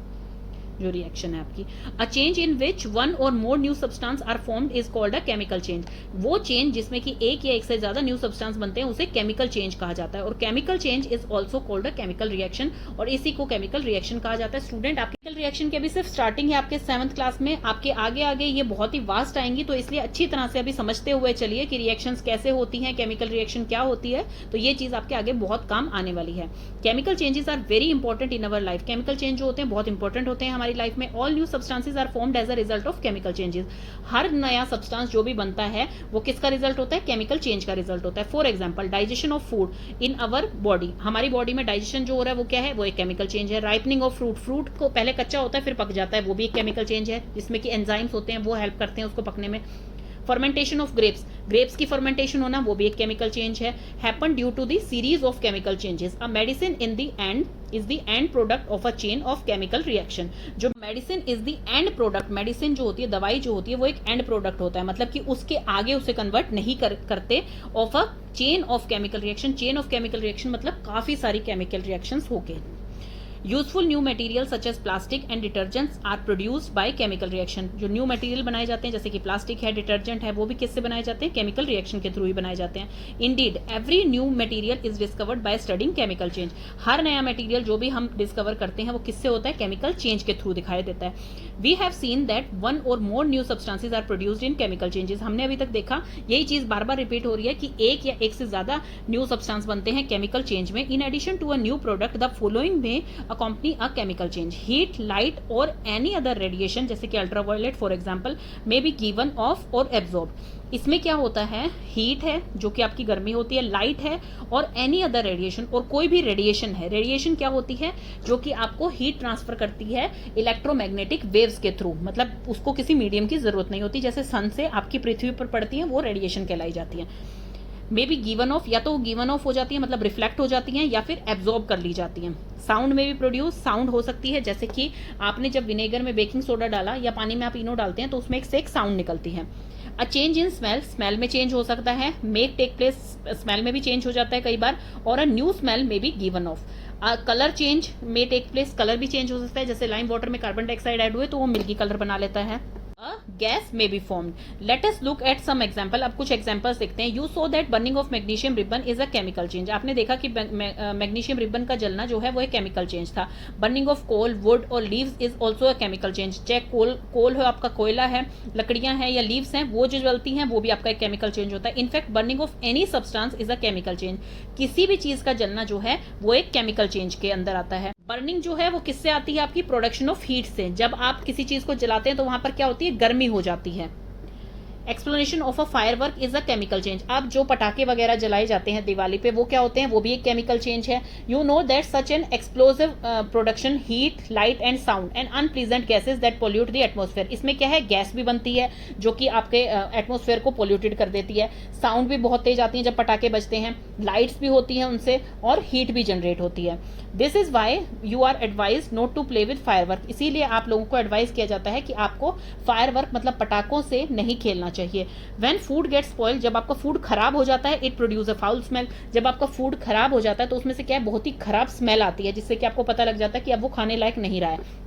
[SPEAKER 1] जो रिएक्शन है आपकी। अ change in which one or more new substance are formed is called a chemical change. वो चेंज जिसमें कि एक या एक से ज्यादा न्यू सब्सटेंस बनते हैं उसे केमिकल चेंज कहा जाता है। और chemical change is also called a chemical reaction, और इसी को केमिकल रिएक्शन कहा जाता है। स्टूडेंट, आपके केमिकल रिएक्शन की अभी सिर्फ स्टार्टिंग है आपके 7th क्लास में, आपके आगे आगे ये बहुत ही वास्ट आएंगी, तो इसलिए अच्छी तरह से अभी समझते हुए चलिए कि रिएक्शंस कैसे होती हैं, केमिकल रिएक्शन क्या होती है, तो ये चीज आपके आगे बहुत काम आने वाली है। Chemical changes are very important in our life. Chemical change जो होते हैं बहुत इंपॉर्टेंट होते हैं हमारी लाइफ में। All new substances are formed as a result of chemical changes. हर नया सब्सटेंस जो भी बनता है वो किसका रिजल्ट होता है? केमिकल चेंज का रिजल्ट होता है। For example, digestion of food in our body, हमारी बॉडी में डाइजेशन जो हो रहा है वो क्या है? वो एक केमिकल चेंज है। राइपनिंग ऑफ फ्रूट, फ्रूट को पहले कच्चा होता है फिर पक जाता है, वो भी एक केमिकल चेंज है, जिसमें कि एंजाइम्स होते हैं वो हेल्प करते हैं उसको पकने में। फर्मेंटेशन ऑफ ग्रेप्स, ग्रेप्स की फर्मेंटेशन होना वो भी एक केमिकल चेंज है। Happen due to the series of chemical changes. A medicine in the end is the end product of a chain of chemical reaction. जो medicine is the end product, medicine जो होती है, दवाई जो होती है, वो एक एंड प्रोडक्ट होता है, मतलब कि उसके आगे उसे कन्वर्ट नहीं करते of a chain of chemical reaction. Chain of chemical reaction मतलब काफी सारी केमिकल रिएक्शंस हो गए। Useful new material such as plastic and detergents are produced by chemical reaction. जो न्यू मटेरियल बनाए जाते हैं जैसे कि प्लास्टिक है, डिटर्जेंट है, वो भी किससे बनाए जाते हैं? केमिकल रिएक्शन के थ्रू ही बनाए जाते हैं। Indeed every new material is discovered by studying chemical change. हर नया मटेरियल जो भी हम डिस्कवर करते हैं वो किससे होता है? केमिकल चेंज के थ्रू दिखाई देता है। We have seen that one or more new substances are produced in chemical changes. हमने अभी तक देखा यही चीज बार बार रिपीट हो रही है कि एक या एक से ज्यादा न्यू सब्सटेंस बनते हैं केमिकल चेंज में। In addition to a new product the following may accompany a chemical change. Heat, light or any other radiation जैसे कि ultraviolet for example may be given off or absorb. इसमें क्या होता है? Heat है जो कि आपकी गर्मी होती है, लाइट है और एनी अदर रेडिएशन, और कोई भी रेडिएशन है। रेडिएशन क्या होती है? जो कि आपको हीट ट्रांसफर करती है इलेक्ट्रोमैग्नेटिक वेव्स के थ्रू, मतलब उसको किसी मीडियम की जरूरत नहीं होती, जैसे सन से आपकी पृथ्वी पर पड़ती है वो रेडिएशन कहलाई जाती है। मे बी गिवन ऑफ, या तो गिवन ऑफ हो जाती है मतलब रिफ्लेक्ट हो जाती हैं, या फिर एब्जॉर्ब कर ली जाती हैं। साउंड में भी प्रोड्यूस, साउंड हो सकती है जैसे कि आपने जब विनेगर में बेकिंग सोडा डाला या पानी में आप इनो डालते हैं तो उसमें एक साउंड निकलती है। अ चेंज इन स्मेल, स्मेल में चेंज हो सकता है। मेक टेक प्लेस, स्मेल में भी चेंज हो जाता है कई बार। और अ न्यू स्मेल में B given of. Colour change में टेक प्लेस, कलर भी चेंज हो सकता है, जैसे लाइम वाटर में कार्बन डाइऑक्साइड ऐड हुए तो वो मिल्की कलर बना लेता है। गैस में be formed. Let us look at some example. अब कुछ एग्जांपल्स देखते हैं। You saw that burning of magnesium ribbon is a chemical change. आपने देखा कि मैग्नीशियम रिबन का जलना जो है वो एक केमिकल चेंज था। बर्निंग ऑफ कोल, वुड और leaves is also a chemical change. चाहे कोल हो, आपका कोयला है, लकड़ियां हैं या लीव्स हैं, वो जो जलती हैं वो भी आपका एक केमिकल चेंज होता है। In fact burning of any substance is a chemical change. किसी भी चीज का जलना जो है वो एक केमिकल चेंज के अंदर आता है। बर्निंग जो है वो किससे आती है? आपकी प्रोडक्शन ऑफ हीट से। जब आप किसी चीज को जलाते हैं तो वहां पर क्या होती है? गर्मी हो जाती है। Explosion of a firework is a chemical change. अब जो पटाखे वगैरह जलाए जाते हैं दिवाली पे वो क्या होते हैं? वो भी एक केमिकल चेंज है। You know that such an explosive production heat, light and sound and unpleasant gases that pollute the atmosphere. इसमें क्या है? गैस भी बनती है जो कि आपके एटमोस्फेयर को पोल्यूटेड कर देती है। साउंड भी बहुत तेज आती है जब पटाखे बजते हैं। लाइट्स भी होती हैं उनसे, और हीट भी जनरेट होती है। This is why you are advise not to play with firework. इसीलिए आप लोगों को एडवाइस किया जाता है कि आपको फायरवर्क मतलब पटाखों से नहीं खेलना चाहिए। When food gets spoiled, जब आपका फूड खराब हो जाता है, it produce a foul smell. जब आपका फूड खराब हो जाता है तो उसमें से क्या है? बहुत ही खराब स्मेल आती है, जिससे कि आपको पता लग जाता है कि अब वो खाने लायक नहीं रहा है।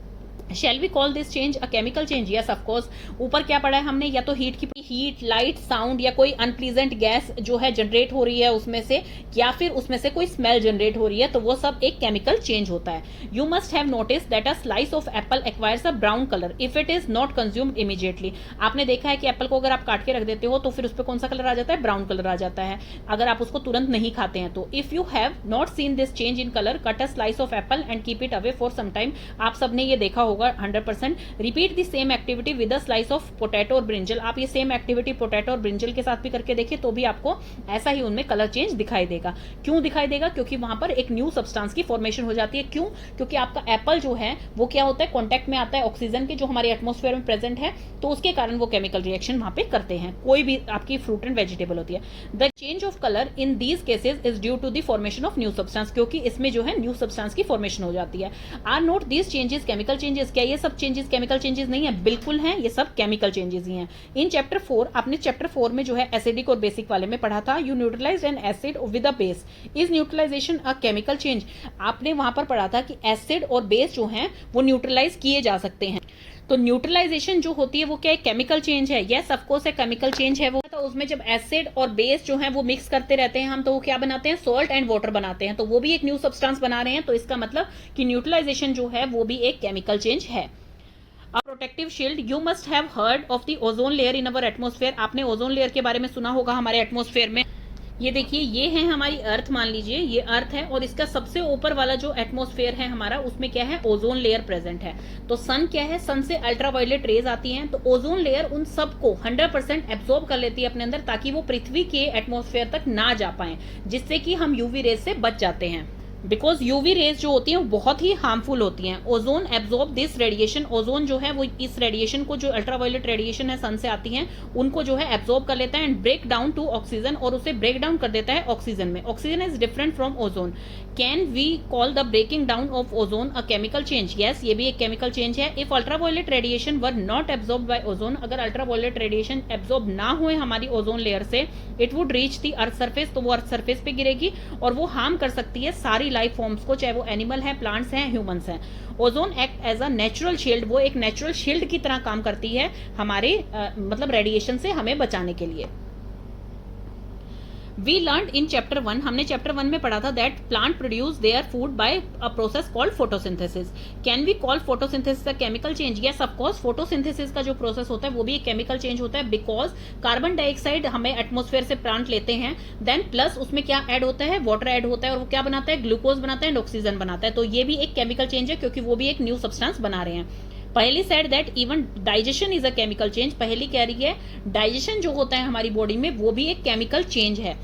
[SPEAKER 1] Shall we call this change a chemical change? Yes of course. ऊपर क्या पढ़ा है हमने? या तो हीट, लाइट, साउंड या कोई अनप्लीजेंट गैस जो है जनरेट हो रही है उसमें से, या फिर उसमें से कोई स्मेल जनरेट हो रही है, तो वो सब एक केमिकल चेंज होता है। You must have notice that a slice of Apple acquires a brown colour if it is not consumed immediately. आपने देखा है कि एप्पल को अगर आप काट के रख देते हो तो फिर उस पर कौन सा कलर आ जाता है? ब्राउन कलर आ जाता है, अगर आप उसको तुरंत नहीं खाते हैं तो। If you have not seen this change in colour, cut a slice of apple and keep it away for some time. आप सबने ये देखा होगा 100%। Repeat the same activity with a slice of potato और ब्रिंजल। आप ये same activity potato और brinjal के साथ भी करके देखिए तो भी आपको ऐसा ही उनमें कलर चेंज दिखाई देगा। क्यों दिखाई देगा? क्योंकि वहां पर एक न्यू सब्सटेंस की फॉर्मेशन हो जाती है। क्यों? क्योंकि आपका एप्पल जो है वो क्या होता है? कॉन्टैक्ट में आता है ऑक्सीजन के जो हमारे एटमोस्फेयर में प्रेजेंट है, तो उसके कारण वो केमिकल रिएक्शन वहां पे करते हैं। कोई भी आपकी फ्रूट एंड वेजिटेबल होती है। The change of colour in these cases is due to the formation of new substance, क्योंकि इसमें जो है न्यू सब्सटेंस की फॉर्मेशन हो जाती है। Are not these changes chemical changes? Changes, क्या ये सब चेंजेस केमिकल चेंजेस नहीं है? बिल्कुल हैं, ये सब केमिकल चेंजेस ही हैं। इन चैप्टर 4, आपने चैप्टर 4 में जो है एसिडिक और बेसिक वाले में पढ़ा था, you neutralise an acid with a base, is neutralisation a chemical change. आपने वहां पर पढ़ा था कि एसिड और बेस जो हैं वो न्यूट्रलाइज किए जा सकते हैं। तो न्यूट्रलाइजेशन जो होती है वो क्या है? केमिकल चेंज है। यस ऑफ कोर्स है, केमिकल चेंज है वो। तो उसमें जब एसिड और बेस जो है वो मिक्स करते रहते हैं हम, तो वो क्या बनाते हैं? सॉल्ट एंड वाटर बनाते हैं। तो वो भी एक न्यू सब्सटेंस बना रहे हैं। तो इसका मतलब कि न्यूट्रलाइजेशन जो है वो भी एक केमिकल चेंज है। A protective shield, you must have heard of the ozone layer in our atmosphere. आपने ओजोन लेयर के बारे में सुना होगा हमारे एटमॉस्फेयर में। ये देखिए, ये है हमारी अर्थ, मान लीजिए ये अर्थ है और इसका सबसे ऊपर वाला जो एटमॉस्फेयर है हमारा, उसमें क्या है? ओजोन लेयर प्रेजेंट है। तो सन क्या है? सन से अल्ट्रावायलेट रेज आती हैं, तो ओजोन लेयर उन सबको 100% एब्जॉर्ब कर लेती है अपने अंदर, ताकि वो पृथ्वी के एटमॉस्फेयर तक ना जा पाए, जिससे कि हम यूवी रेज से बच जाते हैं। बिकॉज यूवी रेज जो होती हैं वो बहुत ही हार्मफुल होती हैं। Ozone absorb this radiation, ozone जो है वो इस रेडिएशन को, जो अल्ट्रावायलेट रेडिएशन है सन से आती हैं, उनको जो है एब्जॉर्ब कर लेता है and break down to oxygen, और उसे ब्रेक डाउन कर देता है ऑक्सीजन में। Oxygen is different from ozone. Can we call the breaking down of ozone a chemical change? Yes, ये भी एक केमिकल चेंज है। If ultraviolet radiation were not absorb by ozone, अगर अल्ट्रावायलेट रेडिएशन एब्जॉर्ब ना हुए हमारी ozone layer से, it would reach the earth surface, तो वो अर्थ सरफेस पे गिरेगी और वो हार्म कर सकती है सारी लाइफ फॉर्म्स को, चाहे वो एनिमल है, प्लांट्स हैं, ह्यूमंस हैं। Ozone act as a natural shield, वो एक नेचुरल शील्ड की तरह काम करती है हमारे मतलब रेडिएशन से हमें बचाने के लिए। वी लर्न इन चैप्टर 1, हमने चैप्टर 1 में पढ़ा था that plant produce their food by a process called photosynthesis. Can we call photosynthesis a chemical change? Yes of course, photosynthesis का जो प्रोसेस होता है वो भी एक केमिकल चेंज होता है, बिकॉज कार्बन डाइऑक्साइड हमें एटमॉस्फेयर से प्लांट लेते हैं, देन प्लस उसमें क्या ऐड होता है? वाटर ऐड होता है, और वो क्या बनाता है? ग्लूकोज बनाता है एंड ऑक्सीजन बनाता है। तो ये भी एक केमिकल चेंज है, क्योंकि वो भी एक न्यू सब्सटेंस बना रहे हैं। पहली side that even digestion is a chemical change, पहली कह रही है डाइजेशन जो होता है हमारी बॉडी में वो भी एक केमिकल चेंज है।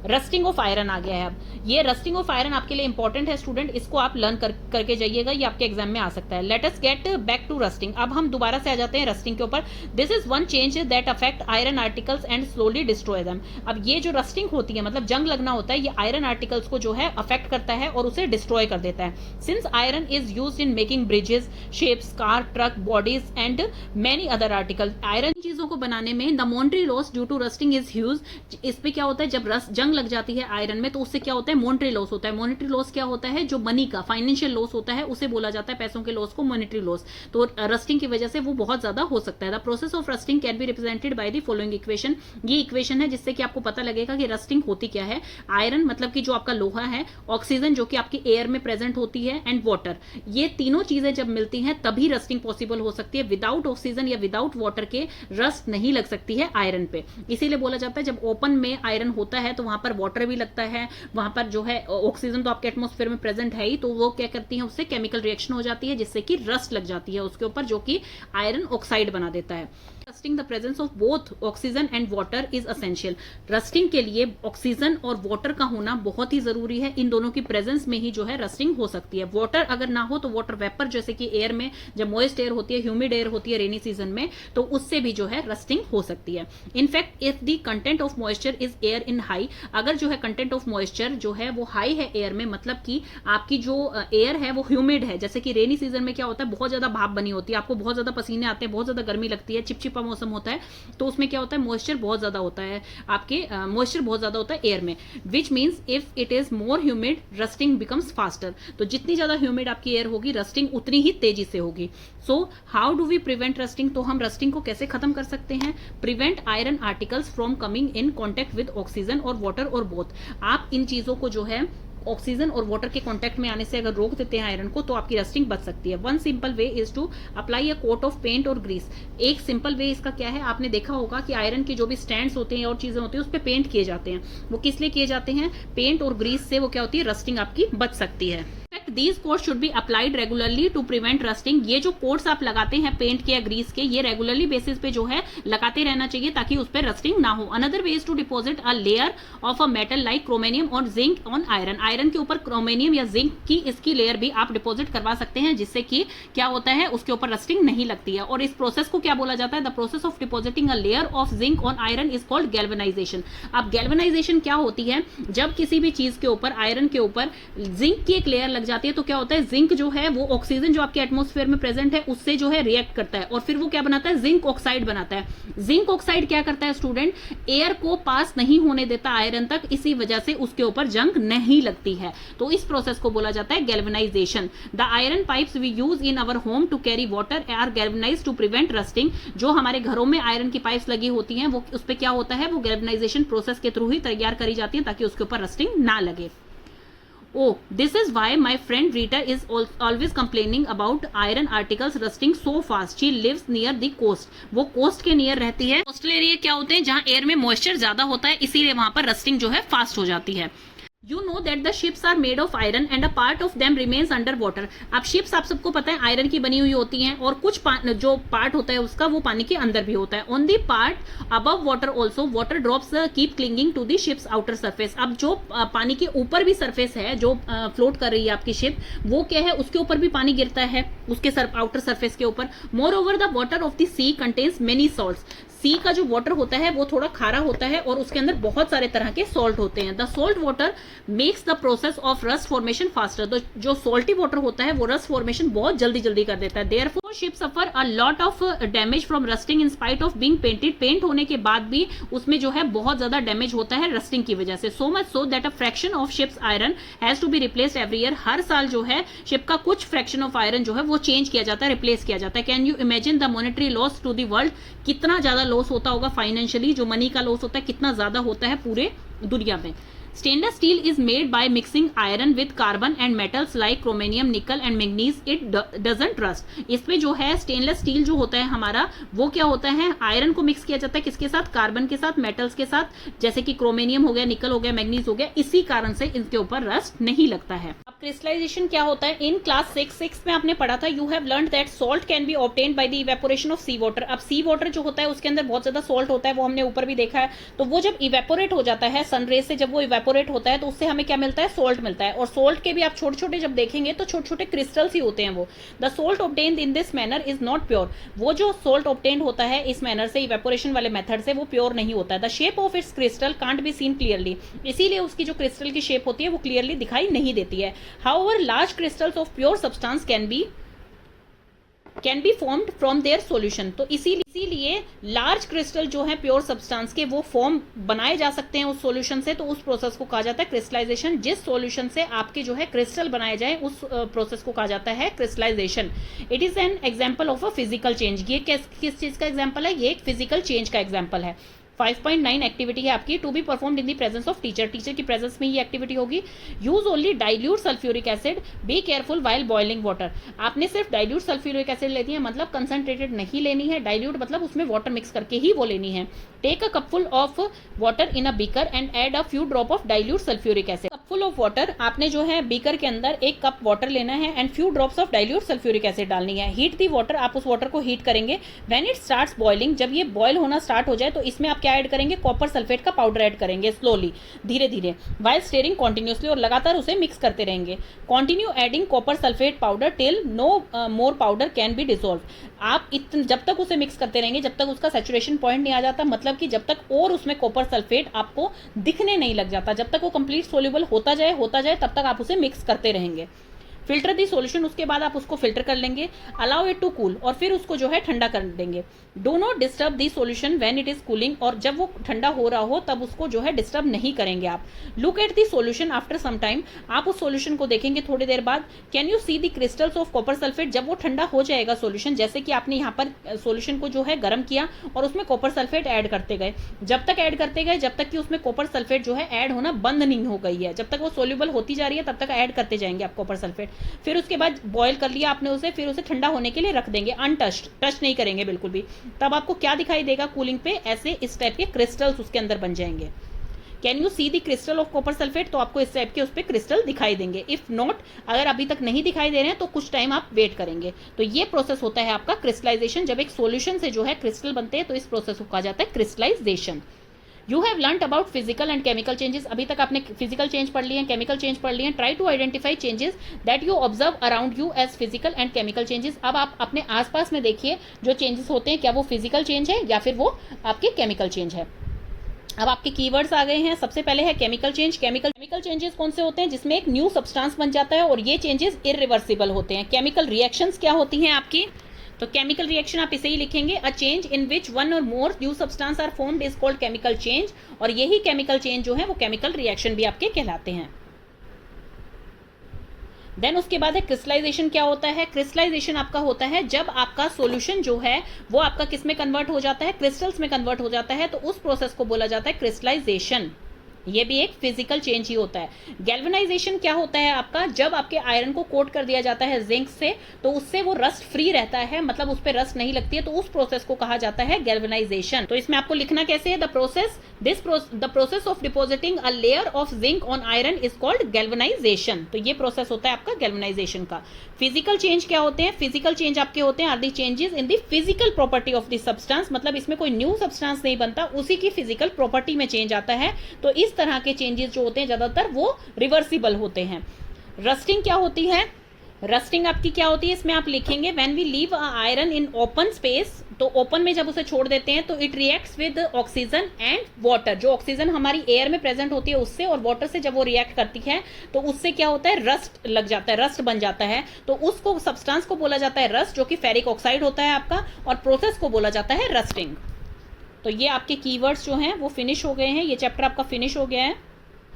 [SPEAKER 1] रस्टिंग ऑफ आयरन आ गया है। अब ये रस्टिंग ऑफ आयरन आपके लिए इंपॉर्टेंट है स्टूडेंट, इसको आप लर्न करके जाइएगा, ये आपके एग्जाम में आ सकता है। Let us get back to rusting. अब हम दोबारा से आ जाते हैं रस्टिंग के ऊपर। This is one change that affect iron articles and slowly destroy them. अब ये जो रस्टिंग होती है, मतलब जंग लगना होता है, ये आयरन आर्टिकल्स को जो है अफेक्ट करता है और उसे डिस्ट्रॉय कर देता है। Since iron is used in making bridges, ships, car, truck, bodies and many other articles, iron चीजों को बनाने में the monetary loss due to rusting is huge. इस पे क्या होता है? जब जंग लग जाती है आयरन में, तो उससे क्या होता है? मॉनेटरी लॉस होता है। मॉनेटरी लॉस क्या होता है? जो मनी का फाइनेंशियल लॉस होता है उसे बोला जाता है, पैसों के लॉस को मॉनेटरी लॉस। तो रस्टिंग की वजह से वो बहुत ज्यादा हो सकता है। The process of rusting can be represented by the following equation. ये इक्वेशन है जिससे कि आपको पता लगेगा कि रस्टिंग होती क्या है। आयरन मतलब कि जो आपका लोहा है, ऑक्सीजन जो कि आपकी एयर में प्रेजेंट होती है, एंड वाटर, ये तीनों चीजें जब मिलती हैं तभी रस्टिंग पॉसिबल हो सकती है। विदाउट ऑक्सीजन या विदाउट वाटर के रस्ट नहीं लग सकती है आयरन पे। इसीलिए बोला जाता है जब ओपन में आयरन होता है तो वहां पर वाटर भी लगता है, वहां पर जो है ऑक्सीजन तो आपके एटमॉस्फेयर में प्रेजेंट है ही, तो वो क्या करती है? उससे केमिकल रिएक्शन हो जाती है जिससे कि रस्ट लग जाती है उसके ऊपर, जो कि आयरन ऑक्साइड बना देता है। Rusting the presence of both oxygen and water is essential. Rusting के लिए ऑक्सीजन और वाटर का होना बहुत ही जरूरी है। इन दोनों की प्रेजेंस में ही जो है रस्टिंग हो सकती है। वाटर अगर ना हो तो वाटर वेपर, जैसे कि एयर में जब मॉइस्ट एयर होती है, ह्यूमिड एयर होती है रेनी सीजन में, तो उससे भी जो है रस्टिंग हो सकती है। In fact if the content of moisture is air in high, अगर जो है कंटेंट ऑफ मॉइस्चर जो है वो हाई है एयर में, मतलब कि आपकी जो एयर है वो ह्यूमिड है, जैसे कि रेनी सीजन में क्या होता है? बहुत ज्यादा भाप बनी होती है, आपको बहुत ज्यादा पसीने आते हैं, बहुत ज्यादा गर्मी लगती है, चिपचिपा मौसम होता है, तो उसमें क्या होता है? मॉइस्चर बहुत ज्यादा होता है, आपके मॉइस्चर बहुत ज्यादा होता है एयर में, which means if it is more humid rusting becomes faster. तो जितनी ज्यादा ह्यूमिड आपकी एयर होगी, रस्टिंग उतनी ही तेजी से होगी। So how do we prevent rusting? तो हम रस्टिंग को कैसे खत्म कर सकते हैं? Prevent iron articles from coming in contact with oxygen or water or both. आप इन चीजों को जो है ऑक्सीजन और वाटर के कांटेक्ट में आने से अगर रोक देते हैं आयरन को, तो आपकी रस्टिंग बच सकती है। One simple way is to apply a coat of paint or grease. एक सिंपल वे इसका क्या है? आपने देखा होगा कि आयरन के जो भी स्टैंड्स होते हैं और चीजें होती हैं उस पर पेंट किए जाते हैं। वो किस लिए किए जाते हैं? पेंट और ग्रीस से वो क्या होती है? रस्टिंग आपकी बच सकती है। These coats should be applied regularly to prevent rusting। ये जो कोट्स आप लगाते हैं पेंट के या ग्रीस के, ये रेगुलरली बेसिस पे जो है लगाते रहना चाहिए ताकि उस पर रस्टिंग ना हो। Another way is to deposit a layer of a metal like chromium or zinc on iron. Iron के ऊपर क्रोमेनियम या जिंक की इसकी लेयर भी आप डिपोजिट करवा सकते हैं, जिससे कि क्या होता है? उसके ऊपर रस्टिंग नहीं लगती है। और इस प्रोसेस को क्या बोला जाता है? The process of depositing a layer of zinc on iron is called galvanisation. अब गैल्वेनाइजेशन क्या होती है? जब किसी भी चीज के ऊपर, आयरन के ऊपर जिंक की एक लेयर लग जाती जाती है तो क्या होता है, जिंक जो है वो ऑक्सीजन जो आपके एटमॉस्फेयर में प्रेजेंट है उससे जो है रिएक्ट करता है और फिर वो क्या बनाता है, जिंक ऑक्साइड बनाता है। जिंक ऑक्साइड क्या करता है स्टूडेंट, एयर को पास नहीं होने देता आयरन तक, इसी वजह से उसके ऊपर जंग नहीं लगती है। तो इस प्रोसेस को बोला जाता है galvanisation. The iron pipes we use in our home to carry water are galvanised to prevent rusting. जो हमारे घरों में आयरन की पाइप्स लगी होती हैं वो उस पर क्या होता है, वो गैल्वेनाइजेशन प्रोसेस के थ्रू ही तैयार करी जाती है ताकि उसके ऊपर रस्टिंग ना लगे। Oh, this is why my friend Rita is always complaining about iron articles rusting so fast. She lives near the coast. वो कोस्ट के नियर रहती है। कोस्टल एरिया क्या होते हैं, जहां एयर में मॉइस्चर ज्यादा होता है, इसीलिए वहां पर रस्टिंग जो है फास्ट हो जाती है। You know that the ships are made of iron and a part of them remains under water. अब शिप्स आप सबको पता है आयरन की बनी हुई होती हैं और कुछ जो पार्ट होता है उसका वो पानी के अंदर भी होता है। On the part above water also water drops keep clinging to the ship's outer surface. अब जो पानी के ऊपर भी सरफेस है, जो फ्लोट कर रही है आपकी शिप, वो क्या है, उसके ऊपर भी पानी गिरता है उसके आउटर सरफेस के ऊपर। Moreover the water of the sea contains many salts. Sea का जो वाटर होता है वो थोड़ा खारा होता है और उसके अंदर बहुत सारे तरह के सॉल्ट होते हैं। The salt water makes the process of rust formation faster. तो जो सॉल्टी वाटर होता है वो रस्ट फॉर्मेशन बहुत जल्दी जल्दी कर देता है। Therefore ship suffer a lot of damage from rusting in spite of being painted. Paint होने के बाद भी उसमें जो है बहुत ज्यादा डैमेज होता है रस्टिंग की वजह से। So much so that a fraction of ships iron has to be replaced every year. हर साल जो है शिप का कुछ फ्रैक्शन ऑफ आयरन जो है वो चेंज किया जाता है, रिप्लेस किया जाता है। Can you imagine the monetary loss to the world. कितना ज्यादा लॉस होता होगा फाइनेंशियली, जो मनी का लॉस होता है कितना ज्यादा होता है पूरे दुनिया में। Stainless steel is made by mixing iron with carbon and metals like chromium, nickel and manganese. It doesn't rust. इसमें जो है स्टेनलेस स्टील जो होता है हमारा, वो क्या होता है, आयरन को मिक्स किया जाता है किसके साथ, कार्बन के साथ, मेटल्स के साथ, जैसे कि क्रोमेनियम हो गया, निकल हो गया, मैग्नीज हो गया। इसी कारण से इनके ऊपर रस्ट नहीं लगता है। अब क्रिस्टलाइजेशन क्या होता है, इन क्लास 6 में आपने पढ़ा था, you have learned that salt can be obtained by the evaporation of sea water. अब सी वाटर जो होता है उसके अंदर बहुत ज्यादा सॉल्ट होता है, वो हमने ऊपर भी देखा है। तो वो जब इवेपोरेट हो जाता है सनरेज से, जब वो इवेपोरेट होता है तो उससे हमें क्या मिलता है, सोल्ट मिलता है। और सोल्ट के भी आप छोटे छोटे जब देखेंगे तो छोटे छोटे क्रिस्टल्स ही होते हैं वो। The salt obtained in this manner is not pure. वो जो सोल्ट ऑब्टेन्ड होता है इस मैनर से, इवेपोरेशन वाले मेथड से, वो प्योर नहीं होता है। The shape of its crystal can't be seen clearly. इसीलिए उसकी जो क्रिस्टल की शेप होती है वो क्लियरली दिखाई नहीं देती है। However large crystals of pure substance can be formed from their solution. तो इसीलिए लार्ज क्रिस्टल जो है प्योर सब्सटेंस के, वो फॉर्म बनाए जा सकते हैं उस सॉल्यूशन से। तो उस प्रोसेस को कहा जाता है क्रिस्टलाइजेशन। जिस सॉल्यूशन से आपके जो है क्रिस्टल बनाए जाए उस प्रोसेस को कहा जाता है crystallisation. It is an example of a physical change. ये किस चीज का एग्जाम्पल है, ये एक फिजिकल चेंज का एग्जाम्पल है। 5.9 एक्टिविटी है आपकी, to be performed in the presence of teacher. Teacher की प्रेजेंस में ये एक्टिविटी होगी। Use only dilute sulphuric acid, be careful while boiling water. आपने सिर्फ डाइल्यूट सल्फ्यूरिक एसिड लेनी है, मतलब कंसंट्रेटेड नहीं लेनी है। डाइल्यूट मतलब उसमें वाटर मिक्स करके ही वो लेनी है। Take a cupful of water in a beaker and add a few drop of dilute sulphuric acid. Cupful of water, आपने जो है बीकर के अंदर एक कप वाटर लेना है and few drops of dilute sulphuric acid डालनी है। हीट दी वाटर, आप उस वाटर को हीट करेंगे। व्हेन इट स्टार्ट्स बॉइलिंग, जब ये बॉयल होना स्टार्ट हो जाए तो इसमें आप क्या ऐड करेंगे, कॉपर सल्फेट का पाउडर ऐड करेंगे स्लोली, धीरे धीरे, वाइल स्टेरिंग कॉन्टिन्यूसली, और लगातार उसे मिक्स करते रहेंगे। Continue adding copper sulphate powder till no more powder can be dissolve. आप जब तक उसे मिक्स करते रहेंगे जब तक उसका सैचुरेशन पॉइंट नहीं आ जाता, मतलब कि जब तक और उसमें कॉपर सल्फेट आपको दिखने नहीं लग जाता, जब तक वो कंप्लीट सोल्यूबल होता जाए तब तक आप उसे मिक्स करते रहेंगे। फिल्टर दी सॉल्यूशन, उसके बाद आप उसको फिल्टर कर लेंगे। अलाउ इट टू कूल, और फिर उसको जो है ठंडा कर देंगे। Do not disturb the solution when it is cooling, और जब वो ठंडा हो रहा हो तब उसको जो है डिस्टर्ब नहीं करेंगे आप। Look at the solution after some time, आप उस सॉल्यूशन को देखेंगे थोड़ी देर बाद। Can you see the crystals of copper sulphate, जब वो ठंडा हो जाएगा सॉल्यूशन, जैसे कि आपने यहाँ पर सॉल्यूशन को जो है गर्म किया और उसमें कॉपर सल्फेट ऐड करते गए, जब तक ऐड करते गए जब तक कि उसमें कॉपर सल्फेट जो है ऐड होना बंद नहीं हो गई है, जब तक वो सोल्यूबल होती जा रही है तब तक ऐड करते जाएंगे आप कॉपर सल्फेट। फिर उसके बाद बॉयल कर लिया आपने उसे, फिर उसे ठंडा होने के लिए रख देंगे, अनटच्ड, टच नहीं करेंगे बिल्कुल भी। तब आपको क्या दिखाई देगा कूलिंग पे, ऐसे इस टाइप के क्रिस्टल्स उसके अंदर बन जाएंगे। Can you see the crystal of copper sulphate, तो आपको इस टाइप के उस पर क्रिस्टल दिखाई देंगे। इफ नॉट, अगर अभी तक नहीं दिखाई दे रहे हैं तो कुछ टाइम आप वेट करेंगे। तो ये प्रोसेस होता है आपका क्रिस्टलाइजेशन। जब एक सॉल्यूशन से जो है क्रिस्टल बनते हैं तो इस प्रोसेस को कहा जाता है crystallisation. You have learn about physical and chemical changes. अभी तक आपने फिजिकल चेंज पढ़ लिए हैं, केमिकल चेंज पढ़ लिए हैं। Try to identify changes that you observe around you as physical and chemical changes. अब आप अपने आसपास में देखिए जो चेंजेस होते हैं, क्या वो फिजिकल चेंज है या फिर वो आपके केमिकल चेंज है। अब आपके कीवर्ड्स आ गए हैं। सबसे पहले है केमिकल चेंज। केमिकल चेंजेस कौन से होते हैं? जिसमें एक न्यू सब्सटेंस बन जाता है और ये चेंजेस इरिवर्सिबल होते हैं। केमिकल रिएक्शंस क्या होती हैं आपकी? तो केमिकल रिएक्शन आप इसे ही लिखेंगे, अ change in which one or more new substance are formed is called chemical change. और यही केमिकल चेंज जो है वो केमिकल रिएक्शन भी आपके कहलाते हैं। देन उसके बाद है क्रिस्टलाइजेशन। क्या होता है? क्रिस्टलाइजेशन आपका होता है जब आपका सॉल्यूशन जो है वो आपका किस में कन्वर्ट हो जाता है? क्रिस्टल्स में कन्वर्ट हो जाता है, तो उस प्रोसेस को बोला जाता है क्रिस्टलाइजेशन। ये भी एक फिजिकल चेंज ही होता है। गैल्वेनाइजेशन क्या होता है आपका? जब आपके आयरन को कोट कर दिया जाता है जिंक से, तो उससे वो रस्ट फ्री रहता है, मतलब उस पर रस्ट नहीं लगती है, तो उस प्रोसेस को कहा जाता है गैल्वेनाइजेशन। तो इसमें आपको लिखना कैसे है? The process of depositing a layer of zinc on iron is called galvanisation. तो ये प्रोसेस होता है आपका गैल्वेनाइजेशन का। फिजिकल चेंज क्या होते हैं? फिजिकल चेंज आपके होते हैं are the changes in the physical property of the substance, मतलब इसमें कोई न्यू सब्सटेंस नहीं बनता, उसी की फिजिकल प्रॉपर्टी में चेंज आता है। तो इस तरह के चेंजेस जो होते हैं ज्यादातर वो रिवर्सिबल होते हैं। रस्टिंग क्या होती है? रस्टिंग आपकी क्या होती है? इसमें आप लिखेंगे when we leave a iron in open space, तो ओपन में जब उसे छोड़ देते हैं तो it reacts with oxygen and water. जो ऑक्सीजन हमारी एयर में प्रेजेंट होती है उससे, और वाटर से जब वो रिएक्ट करती है तो उससे क्या होता है? रस्ट लग जाता है, रस्ट बन जाता है। तो उसको सब्सटेंस को बोला जाता है रस्ट, जो कि फेरिक ऑक्साइड होता है आपका, और प्रोसेस को बोला जाता है रस्टिंग। तो ये आपके कीवर्ड्स जो हैं वो फिनिश हो गए हैं। ये चैप्टर आपका फिनिश हो गया है।